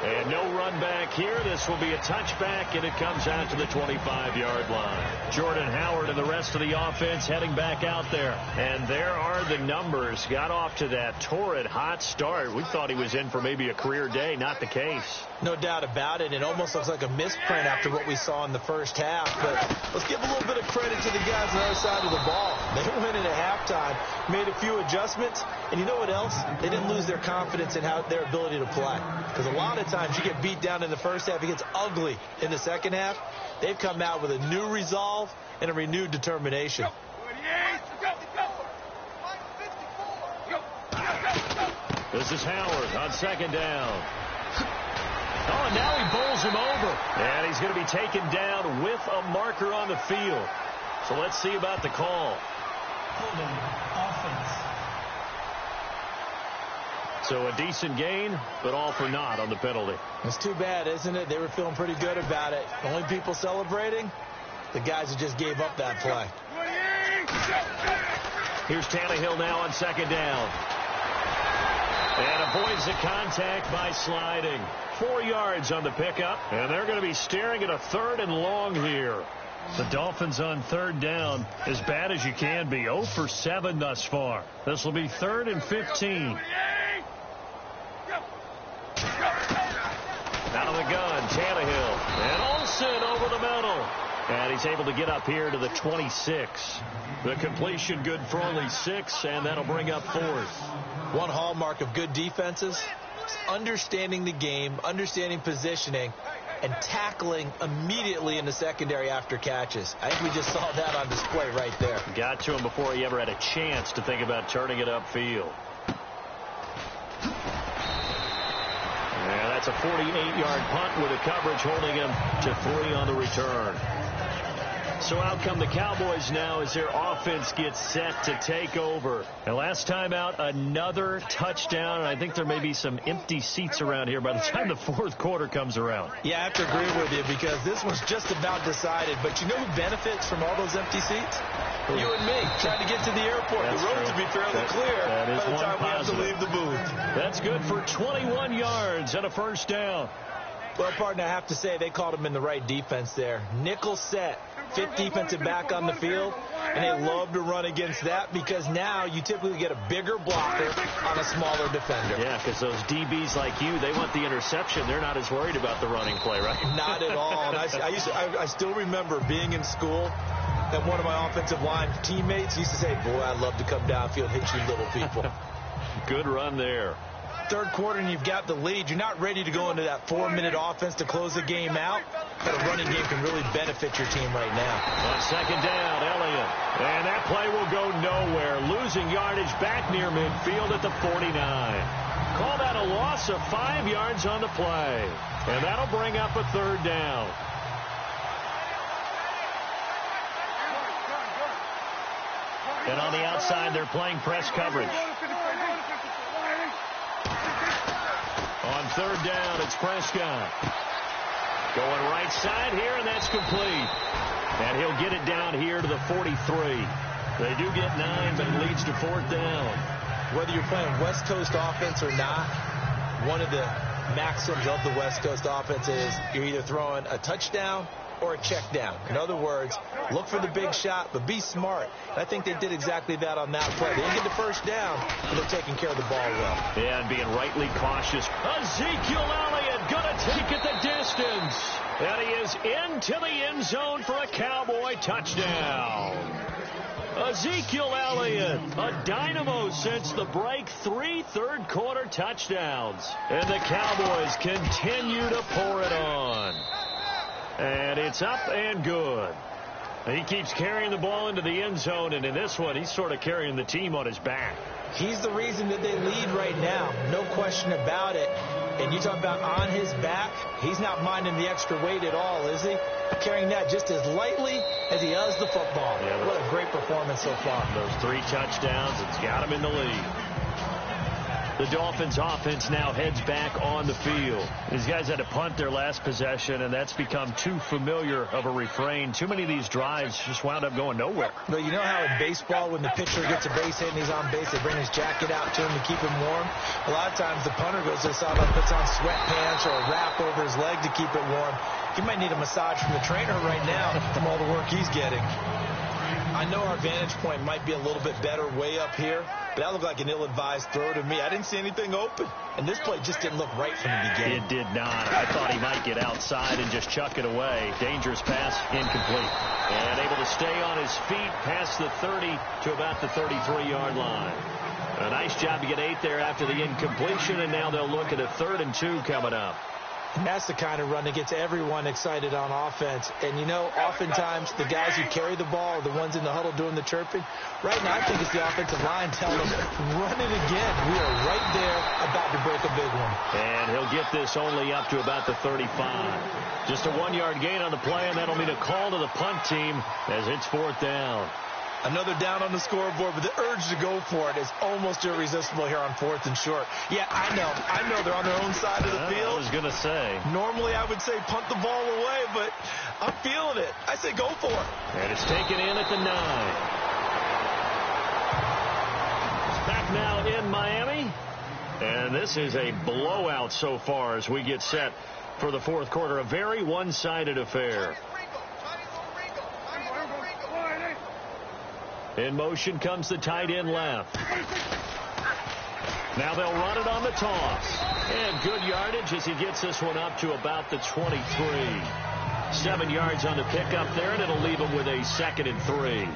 And no run back here. This will be a touchback, and it comes out to the 25-yard line. Jordan Howard and the rest of the offense heading back out there. And there are the numbers. Got off to that torrid hot start. We thought he was in for maybe a career day. Not the case. No doubt about it. It almost looks like a misprint after what we saw in the first half. But let's give a little bit of credit to the guys on the other side of the ball. They went in at halftime, made a few adjustments, and you know what else? They didn't lose their confidence in their ability to play. Because a lot of times you get beat down in the first half, it gets ugly in the second half. They've come out with a new resolve and a renewed determination. This is Howard on second down. Oh, and now he bowls him over. And he's going to be taken down with a marker on the field. So let's see about the call. Holding offense. So a decent gain, but all for naught on the penalty. It's too bad, isn't it? They were feeling pretty good about it. The only people celebrating, the guys who just gave up that play. Here's Tannehill now on second down. And avoids the contact by sliding. 4 yards on the pickup, and they're going to be staring at a 3rd and long here. The Dolphins on 3rd down, as bad as you can be. 0 for 7 thus far. This will be 3rd and 15. Out of the gun, Tannehill. And Olsen over the middle. And he's able to get up here to the 26. The completion good for only 6, and that'll bring up 4th. One hallmark of good defenses is understanding the game, understanding positioning, and tackling immediately in the secondary after catches. I think we just saw that on display right there. Got to him before he ever had a chance to think about turning it upfield. And that's a 48-yard punt with a coverage holding him to 3 on the return. So out come the Cowboys now as their offense gets set to take over. And last time out, another touchdown. And I think there may be some empty seats around here by the time the 4th quarter comes around. Yeah, I have to agree with you because this was just about decided. But you know who benefits from all those empty seats? You and me, trying to get to the airport. That's the roads true. will be fairly clear that is by the time we have to positive. leave the booth. That's good for 21 yards and a 1st down. Well, partner, I have to say they called him in the right defense there. Nickel set, 5th defensive back on the field, and they love to run against that because now you typically get a bigger blocker on a smaller defender. Yeah, because those DBs like you, they want the interception. They're not as worried about the running play, right? Not at all. And I still remember being in school, and one of my offensive line teammates used to say, boy, I'd love to come downfield, hit you little people. Good run there. 3rd quarter and you've got the lead. You're not ready to go into that 4-minute offense to close the game out, but a running game can really benefit your team right now. On second down, Elliott. And that play will go nowhere. Losing yardage back near midfield at the 49. Call that a loss of 5 yards on the play. And that'll bring up a 3rd down. And on the outside, they're playing press coverage. On 3rd down, it's Prescott. Going right side here, and that's complete. And he'll get it down here to the 43. They do get 9, but it leads to 4th down. Whether you're playing West Coast offense or not, one of the maxims of the West Coast offense is you're either throwing a touchdown or a check down. In other words, look for the big shot, but be smart. And I think they did exactly that on that play. They didn't get the 1st down, but they're taking care of the ball well. Yeah, and being rightly cautious. Ezekiel Elliott going to take it the distance. And he is into the end zone for a Cowboy touchdown. Ezekiel Elliott, a dynamo since the break. 3 third-quarter touchdowns. And the Cowboys continue to pour it on. And it's up and good. And he keeps carrying the ball into the end zone, and in this one, he's sort of carrying the team on his back. He's the reason that they lead right now. No question about it. And you talk about on his back, he's not minding the extra weight at all, is he? Carrying that just as lightly as he does the football. Yeah, what a great performance so far. Those 3 touchdowns, it's got him in the lead. The Dolphins offense now heads back on the field. These guys had to punt their last possession, and that's become too familiar of a refrain. Too many of these drives just wound up going nowhere. Well, you know how in baseball, when the pitcher gets a base hit and he's on base, they bring his jacket out to him to keep him warm? A lot of times the punter goes to the sideline, puts on sweatpants or a wrap over his leg to keep it warm. He might need a massage from the trainer right now from all the work he's getting. I know our vantage point might be a little bit better way up here, but that looked like an ill-advised throw to me. I didn't see anything open, and this play just didn't look right from the beginning. It did not. I thought he might get outside and just chuck it away. Dangerous pass, incomplete. And able to stay on his feet past the 30 to about the 33-yard line. A nice job to get 8 there after the incompletion, and now they'll look at a 3rd and 2 coming up. And that's the kind of run that gets everyone excited on offense. And, you know, oftentimes the guys who carry the ball are the ones in the huddle doing the chirping. Right now, I think it's the offensive line telling them, run it again. We are right there about to break a big one. And he'll get this only up to about the 35. Just a 1-yard gain on the play, and that'll mean a call to the punt team as it's 4th down. Another down on the scoreboard, but the urge to go for it is almost irresistible here on 4th and short. Yeah, I know they're on their own side of the field. I was going to say. Normally I would say punt the ball away, but I'm feeling it. I say go for it. And it's taken in at the 9. It's back now in Miami. And this is a blowout so far as we get set for the 4th quarter. A very one-sided affair. In motion comes the tight end left. Now they'll run it on the toss. And good yardage as he gets this one up to about the 23. 7 yards on the pickup there, and it'll leave him with a 2nd and 3.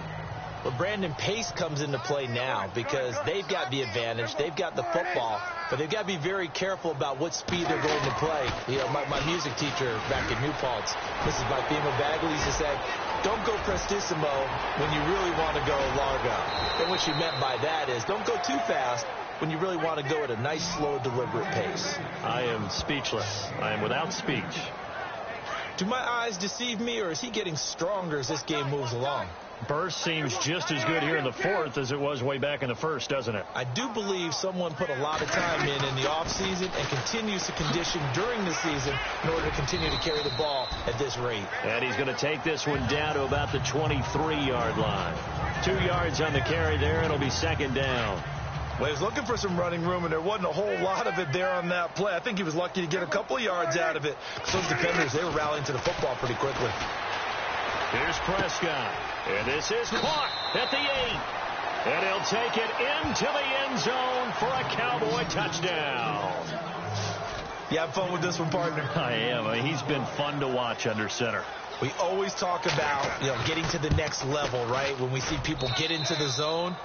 Well, Brandon, pace comes into play now because they've got the advantage. They've got the football, but they've got to be very careful about what speed they're going to play. You know, my music teacher back in New Paltz, Mrs. Bifema Bagley, used to say, don't go prestissimo when you really want to go largo. And what she meant by that is don't go too fast when you really want to go at a nice, slow, deliberate pace. I am speechless. I am without speech. Do my eyes deceive me, or is he getting stronger as this game moves along? Burst seems just as good here in the 4th as it was way back in the 1st, doesn't it? I do believe someone put a lot of time in the offseason and continues to condition during the season in order to continue to carry the ball at this rate. And he's going to take this one down to about the 23-yard line. 2 yards on the carry there, and it'll be 2nd down. Well, he was looking for some running room, and there wasn't a whole lot of it there on that play. I think he was lucky to get a couple of yards out of it. Those defenders, they were rallying to the football pretty quickly. Here's Prescott. And this is caught at the 8. And he'll take it into the end zone for a Cowboy touchdown. You have fun with this one, partner? I am. I mean, he's been fun to watch under center. We always talk about, getting to the next level, right? When we see people get into the zone,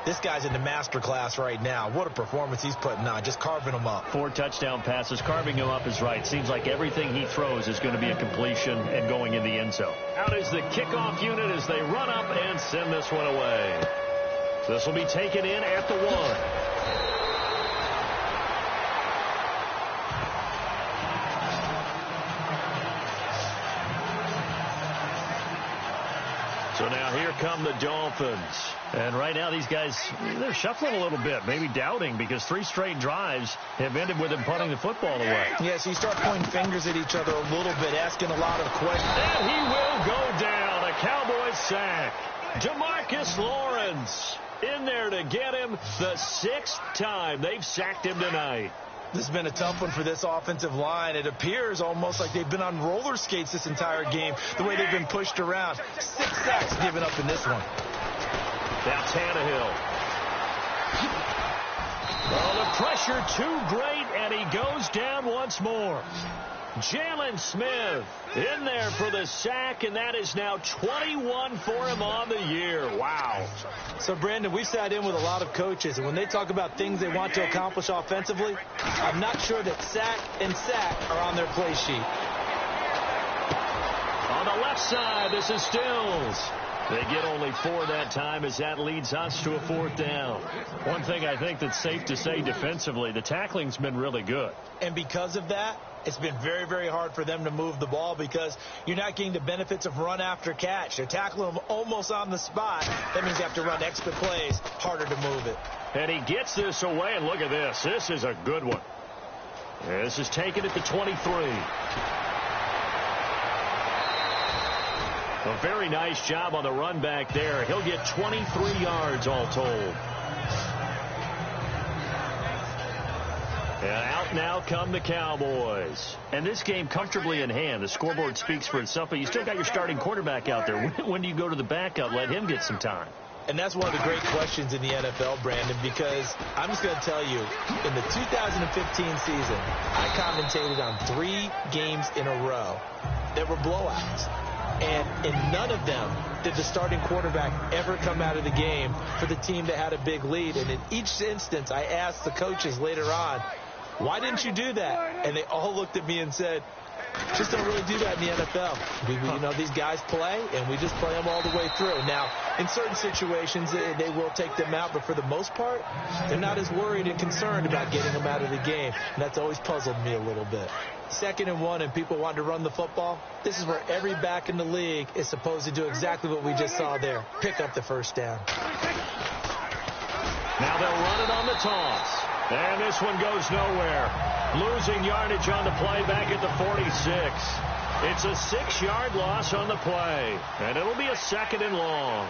this guy's in the master class right now. What a performance he's putting on, just carving them up. 4 touchdown passes. Carving him up is right. Seems like everything he throws is going to be a completion and going in the end zone. Out is the kickoff unit as they run up and send this one away. This will be taken in at the 1. So now here come the Dolphins. And right now these guys, they're shuffling a little bit, maybe doubting, because 3 straight drives have ended with them punting the football away. Yeah, so you start pointing fingers at each other a little bit, asking a lot of questions. And he will go down. A Cowboy sack. DeMarcus Lawrence in there to get him the 6th time they've sacked him tonight. This has been a tough one for this offensive line. It appears almost like they've been on roller skates this entire game, the way they've been pushed around. 6 sacks given up in this one. Now Tannehill. Oh, the pressure too great, and he goes down once more. Jalen Smith in there for the sack, and that is now 21 for him on the year. Wow. So, Brandon, we've sat in with a lot of coaches, and when they talk about things they want to accomplish offensively, I'm not sure that sack and sack are on their play sheet. On the left side, this is Stills. They get only 4 that time as that leads us to a 4th down. One thing I think that's safe to say defensively, the tackling's been really good. And because of that, it's been very, very hard for them to move the ball because you're not getting the benefits of run after catch. They're tackling them almost on the spot. That means you have to run extra plays, harder to move it. And he gets this away, and look at this. This is a good one. This is taken at the 23. A very nice job on the run back there. He'll get 23 yards all told. And out now come the Cowboys. And this game comfortably in hand. The scoreboard speaks for itself, but you still got your starting quarterback out there. When do you go to the backup? Let him get some time. And that's one of the great questions in the NFL, Brandon, because I'm just going to tell you, in the 2015 season, I commentated on 3 games in a row that were blowouts. And in none of them did the starting quarterback ever come out of the game for the team that had a big lead. And in each instance, I asked the coaches later on, why didn't you do that? And they all looked at me and said, just don't really do that in the NFL. You know, these guys play, and we just play them all the way through. Now, in certain situations, they will take them out, but for the most part, they're not as worried and concerned about getting them out of the game. And that's always puzzled me a little bit. 2nd and 1, and people want to run the football. This is where every back in the league is supposed to do exactly what we just saw there. Pick up the first down. Now they'll run it on the toss. And this one goes nowhere. Losing yardage on the play back at the 46. It's a 6-yard loss on the play. And it'll be a 2nd and long.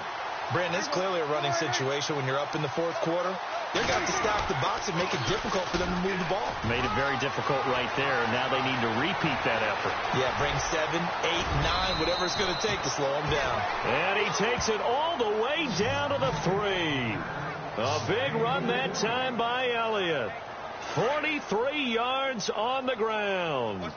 Brandon, it's clearly a running situation when you're up in the 4th quarter. They're going to have to stack the box and make it difficult for them to move the ball. Made it very difficult right there. Now they need to repeat that effort. Yeah, bring 7, 8, 9, whatever it's going to take to slow them down. And he takes it all the way down to the 3. A big run that time by Elliott. 43 yards on the ground.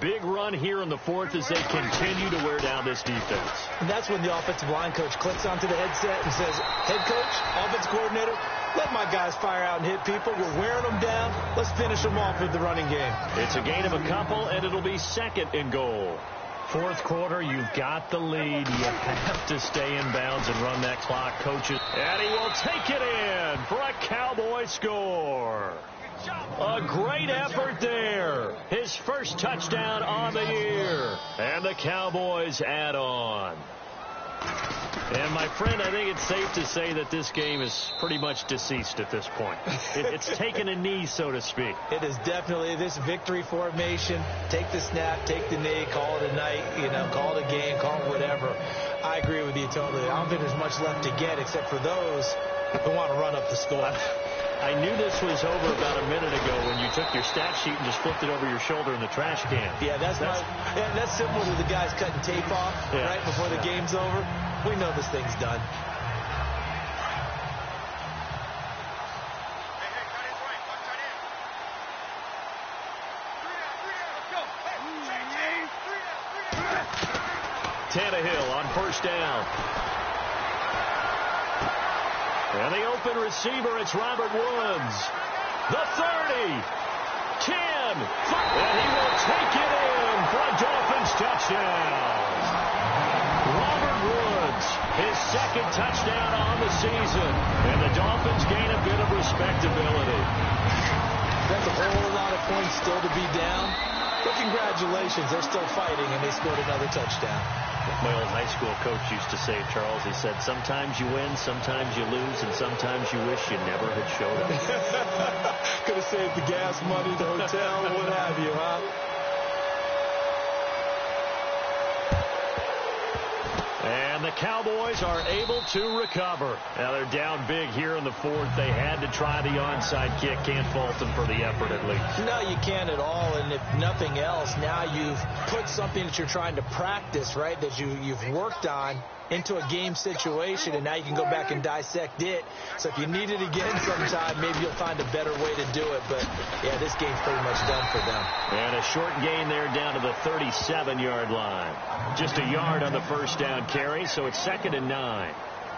Big run here in the 4th as they continue to wear down this defense. And that's when the offensive line coach clicks onto the headset and says, head coach, offensive coordinator, let my guys fire out and hit people. We're wearing them down. Let's finish them off with the running game. It's a gain of a couple, and it'll be 2nd and goal. 4th quarter, you've got the lead. You have to stay in bounds and run that clock, coaches. And he will take it in for a Cowboy score. A great effort there. His first touchdown on the year. And the Cowboys add on. And, my friend, I think it's safe to say that this game is pretty much deceased at this point. It's taken a knee, so to speak. It is definitely this victory formation. Take the snap, take the knee, call it a night, call it a game, call it whatever. I agree with you totally. I don't think there's much left to get except for those who want to run up the score. I knew this was over about a minute ago when you took your stat sheet and just flipped it over your shoulder in the trash can. Yeah, that's similar to the guys cutting tape off right before the game's over. We know this thing's done. Tannehill on 1st down. And the open receiver, it's Robert Woods. The 30. 10. 5. And he will take it in for a Dolphins touchdown. Robert Woods, his 2nd touchdown on the season. And the Dolphins gain a bit of respectability. That's a whole lot of points still to be down. But congratulations, they're still fighting, and they scored another touchdown. My old high school coach used to say, Charles, he said, sometimes you win, sometimes you lose, and sometimes you wish you never had showed up. Could have saved the gas money, the hotel, what have you, huh? And the Cowboys are able to recover. Now they're down big here in the 4th. They had to try the onside kick. Can't fault them for the effort at least. No, you can't at all. And if nothing else, now you've put something that you're trying to practice, right, that you've worked on into a game situation, and now you can go back and dissect it. So if you need it again sometime, maybe you'll find a better way to do it. But, yeah, this game's pretty much done for them. And a short gain there down to the 37-yard line. Just a yard on the 1st down carry, so it's 2nd and 9.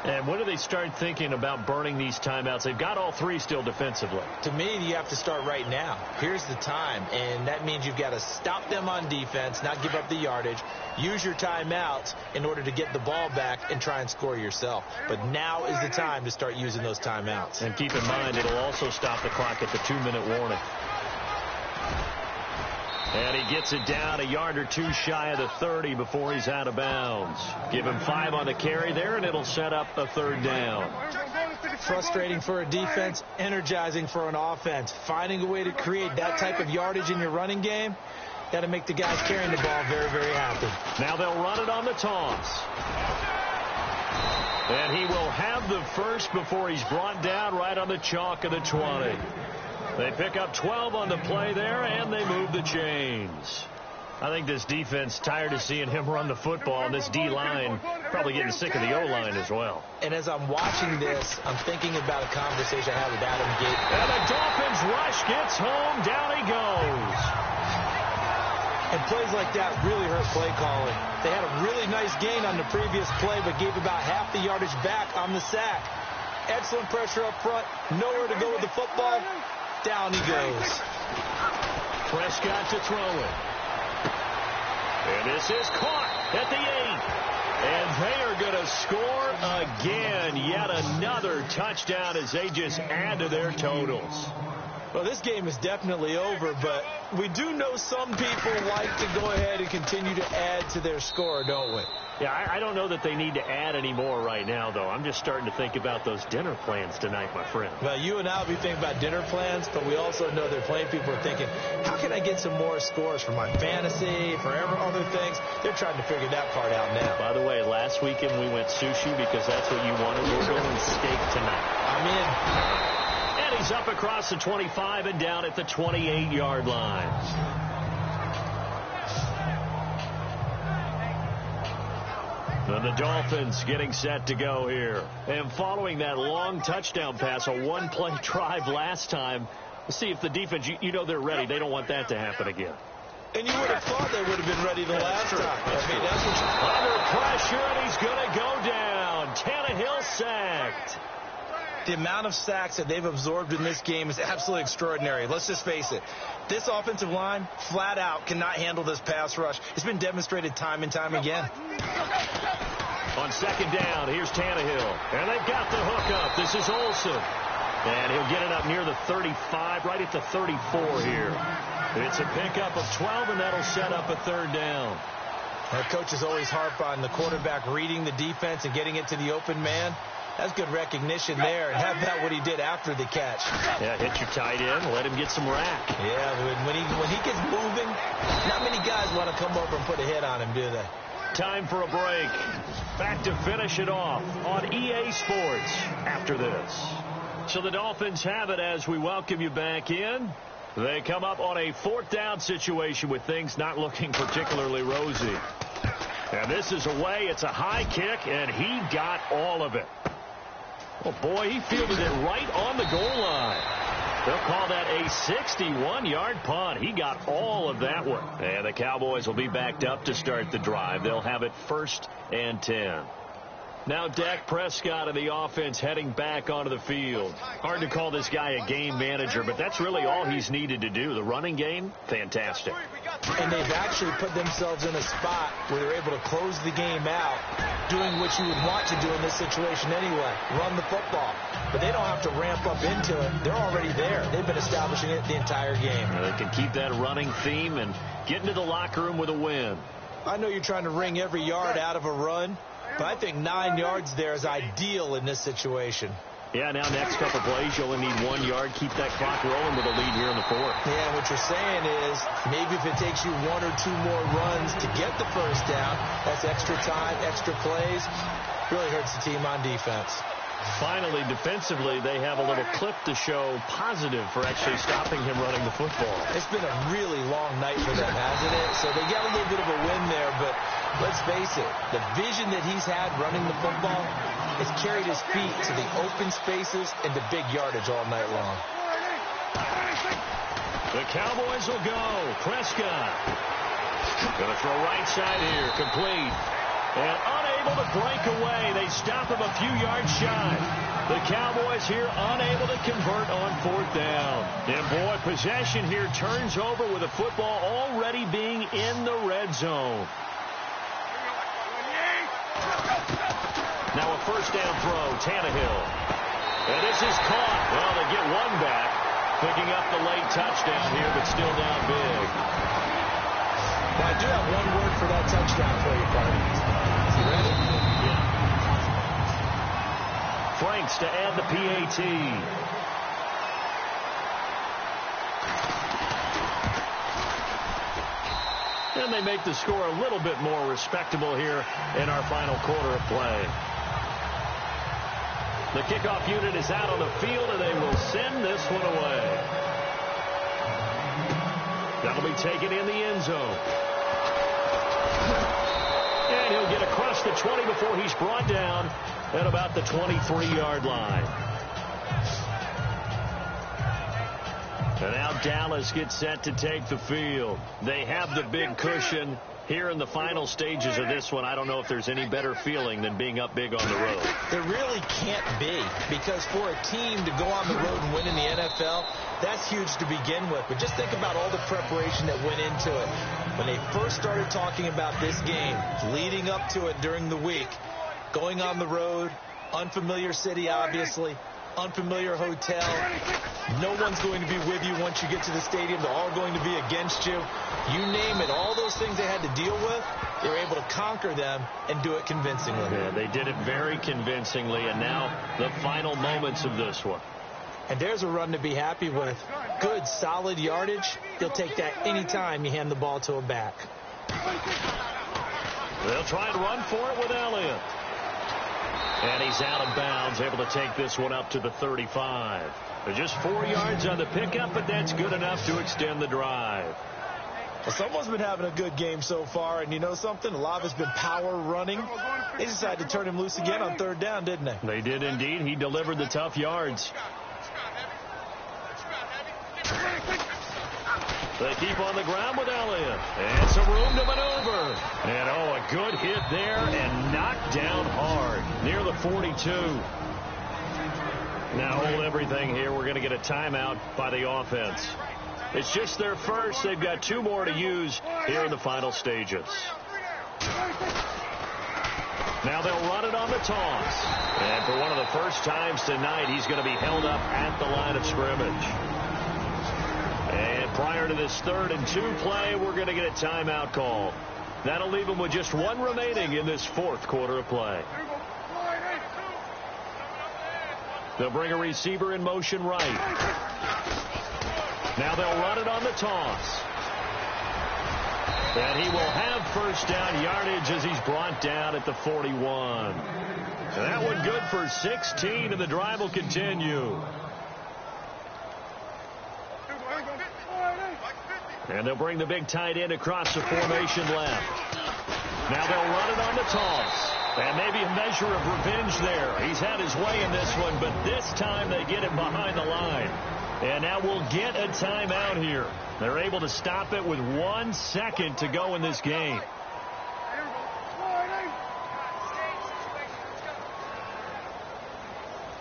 And when do they start thinking about burning these timeouts? They've got all three still defensively. To me, you have to start right now. Here's the time, and that means you've got to stop them on defense, not give up the yardage, use your timeouts in order to get the ball back and try and score yourself. But now is the time to start using those timeouts. And keep in mind, it'll also stop the clock at the 2-minute warning. And he gets it down a yard or two shy of the 30 before he's out of bounds. Give him 5 on the carry there, and it'll set up a 3rd down. Frustrating for a defense, energizing for an offense. Finding a way to create that type of yardage in your running game, got to make the guys carrying the ball very, very happy. Now they'll run it on the toss. And he will have the first before he's brought down right on the chalk of the 20. They pick up 12 on the play there, and they move the chains. I think this defense tired of seeing him run the football, and this D-line probably getting sick of the O-line as well. And as I'm watching this, I'm thinking about a conversation I had with Adam Gate. And the Dolphins rush gets home. Down he goes. And plays like that really hurt play calling. They had a really nice gain on the previous play, but gave about half the yardage back on the sack. Excellent pressure up front. Nowhere to go with the football. Down he goes. Prescott to throw it. And this is caught at the 8. And they are going to score again. Yet another touchdown as they just add to their totals. Well, this game is definitely over, but we do know some people like to go ahead and continue to add to their score, don't we? Yeah, I don't know that they need to add any more right now, though. I'm just starting to think about those dinner plans tonight, my friend. Well, you and I will be thinking about dinner plans, but we also know they're playing people are thinking, how can I get some more scores for my fantasy, for other things? They're trying to figure that part out now. By the way, last weekend we went sushi because that's what you wanted. We're going steak tonight. I'm in. And he's up across the 25 and down at the 28-yard line. And the Dolphins getting set to go here. And following that long touchdown pass, a one-play drive last time, we'll see if the defense, you know they're ready. They don't want that to happen again. And you would have thought they would have been ready the last time. That's what under pressure, and he's going to go down. Tannehill sacked. The amount of sacks that they've absorbed in this game is absolutely extraordinary. Let's just face it. This offensive line, flat out, cannot handle this pass rush. It's been demonstrated time and time again. On 2nd down, here's Tannehill. And they've got the hook up. This is Olsen. And he'll get it up near the 35, right at the 34 here. It's a pickup of 12, and that'll set up a 3rd down. Our coaches always harp on the quarterback reading the defense and getting it to the open man. That's good recognition there, and have that what he did after the catch. Yeah, hit your tight end, let him get some rack. Yeah, when he gets moving, not many guys want to come over and put a hit on him, do they? Time for a break. Back to finish it off on EA Sports after this. So the Dolphins have it as we welcome you back in. They come up on a 4th down situation with things not looking particularly rosy. And this is away. It's a high kick, and he got all of it. Oh, boy, he fielded it right on the goal line. They'll call that a 61-yard punt. He got all of that one. And the Cowboys will be backed up to start the drive. They'll have it 1st and 10. Now Dak Prescott of the offense heading back onto the field. Hard to call this guy a game manager, but that's really all he's needed to do. The running game, fantastic. And they've actually put themselves in a spot where they're able to close the game out, doing what you would want to do in this situation anyway, run the football. But they don't have to ramp up into it. They're already there. They've been establishing it the entire game. They can keep that running theme and get into the locker room with a win. I know you're trying to wring every yard out of a run, but I think 9 yards there is ideal in this situation. Yeah, now next couple plays, you only need 1 yard. Keep that clock rolling with a lead here in the 4th. Yeah, what you're saying is maybe if it takes you 1 or 2 more runs to get the 1st down, that's extra time, extra plays. Really hurts the team on defense. Finally, defensively, they have a little clip to show positive for actually stopping him running the football. It's been a really long night for them, hasn't it? So they got a little bit of a win there, but let's face it, the vision that he's had running the football has carried his feet to the open spaces and the big yardage all night long. The Cowboys will go. Prescott going to throw right side here, complete. And unable able to break away. They stop him a few yards shy. The Cowboys here unable to convert on 4th down. And boy, possession here turns over with the football already being in the red zone. Now a 1st down throw, Tannehill. And this is caught. Well, they get one back, picking up the late touchdown here, but still down big. Now, I do have one word for that touchdown for you, Cardinals. You ready? Yeah. Franks to add the PAT. And they make the score a little bit more respectable here in our final quarter of play. The kickoff unit is out on the field, and they will send this one away. That'll be taken in the end zone. And he'll get across the 20 before he's brought down at about the 23-yard line. And now Dallas gets set to take the field. They have the big cushion. Here in the final stages of this one, I don't know if there's any better feeling than being up big on the road. There really can't be, because for a team to go on the road and win in the NFL, that's huge to begin with. But just think about all the preparation that went into it. When they first started talking about this game, leading up to it during the week, going on the road, unfamiliar city, obviously, unfamiliar hotel. No one's going to be with you once you get to the stadium. They're all going to be against you. You name it. All those things they had to deal with, they were able to conquer them and do it convincingly. Yeah, they did it very convincingly, and now the final moments of this one. And there's a run to be happy with. Good, solid yardage. You'll take that any time you hand the ball to a back. They'll try and run for it with Elliott. And he's out of bounds, able to take this one up to the 35. Just 4 yards on the pickup, but that's good enough to extend the drive. Well, someone's been having a good game so far, and you know something? A lot of it's been power running. They decided to turn him loose again on 3rd down, didn't they? They did indeed. He delivered the tough yards. They keep on the ground with Elliott. And some room to maneuver. And, a good hit there and knocked down hard near the 42. Now hold everything here. We're going to get a timeout by the offense. It's just their first. They've got 2 more to use here in the final stages. Now they'll run it on the toss. And for one of the first times tonight, he's going to be held up at the line of scrimmage. And prior to this 3rd and 2 play, we're going to get a timeout call. That'll leave them with just 1 remaining in this 4th quarter of play. They'll bring a receiver in motion right. Now they'll run it on the toss. And he will have 1st down yardage as he's brought down at the 41. And that one good for 16, and the drive will continue. And they'll bring the big tight end across the formation left. Now they'll run it on the toss. And maybe a measure of revenge there. He's had his way in this one, but this time they get him behind the line. And now we'll get a timeout here. They're able to stop it with 1 second to go in this game.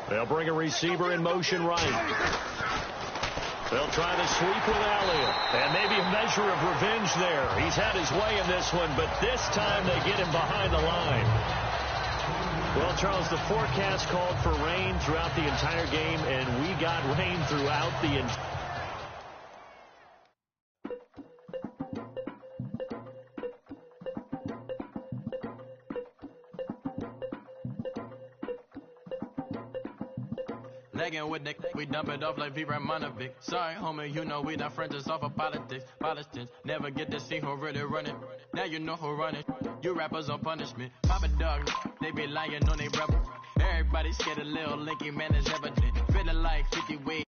They'll bring a receiver in motion right. They'll try to sweep with Elliott. And maybe a measure of revenge there. He's had his way in this one, but this time they get him behind the line. Well, Charles, the forecast called for rain throughout the entire game, and we got rain throughout the entire Legging with Nick, we dump it off like V. Ramonovic. Sorry, homie, you know we not friends, it's off of politics. Politics never get to see who really run it. Now you know who run it. You rappers on punishment. Papa dog, they be lying on they brother. Everybody scared a little linky man is evident. Feeling like 50 ways.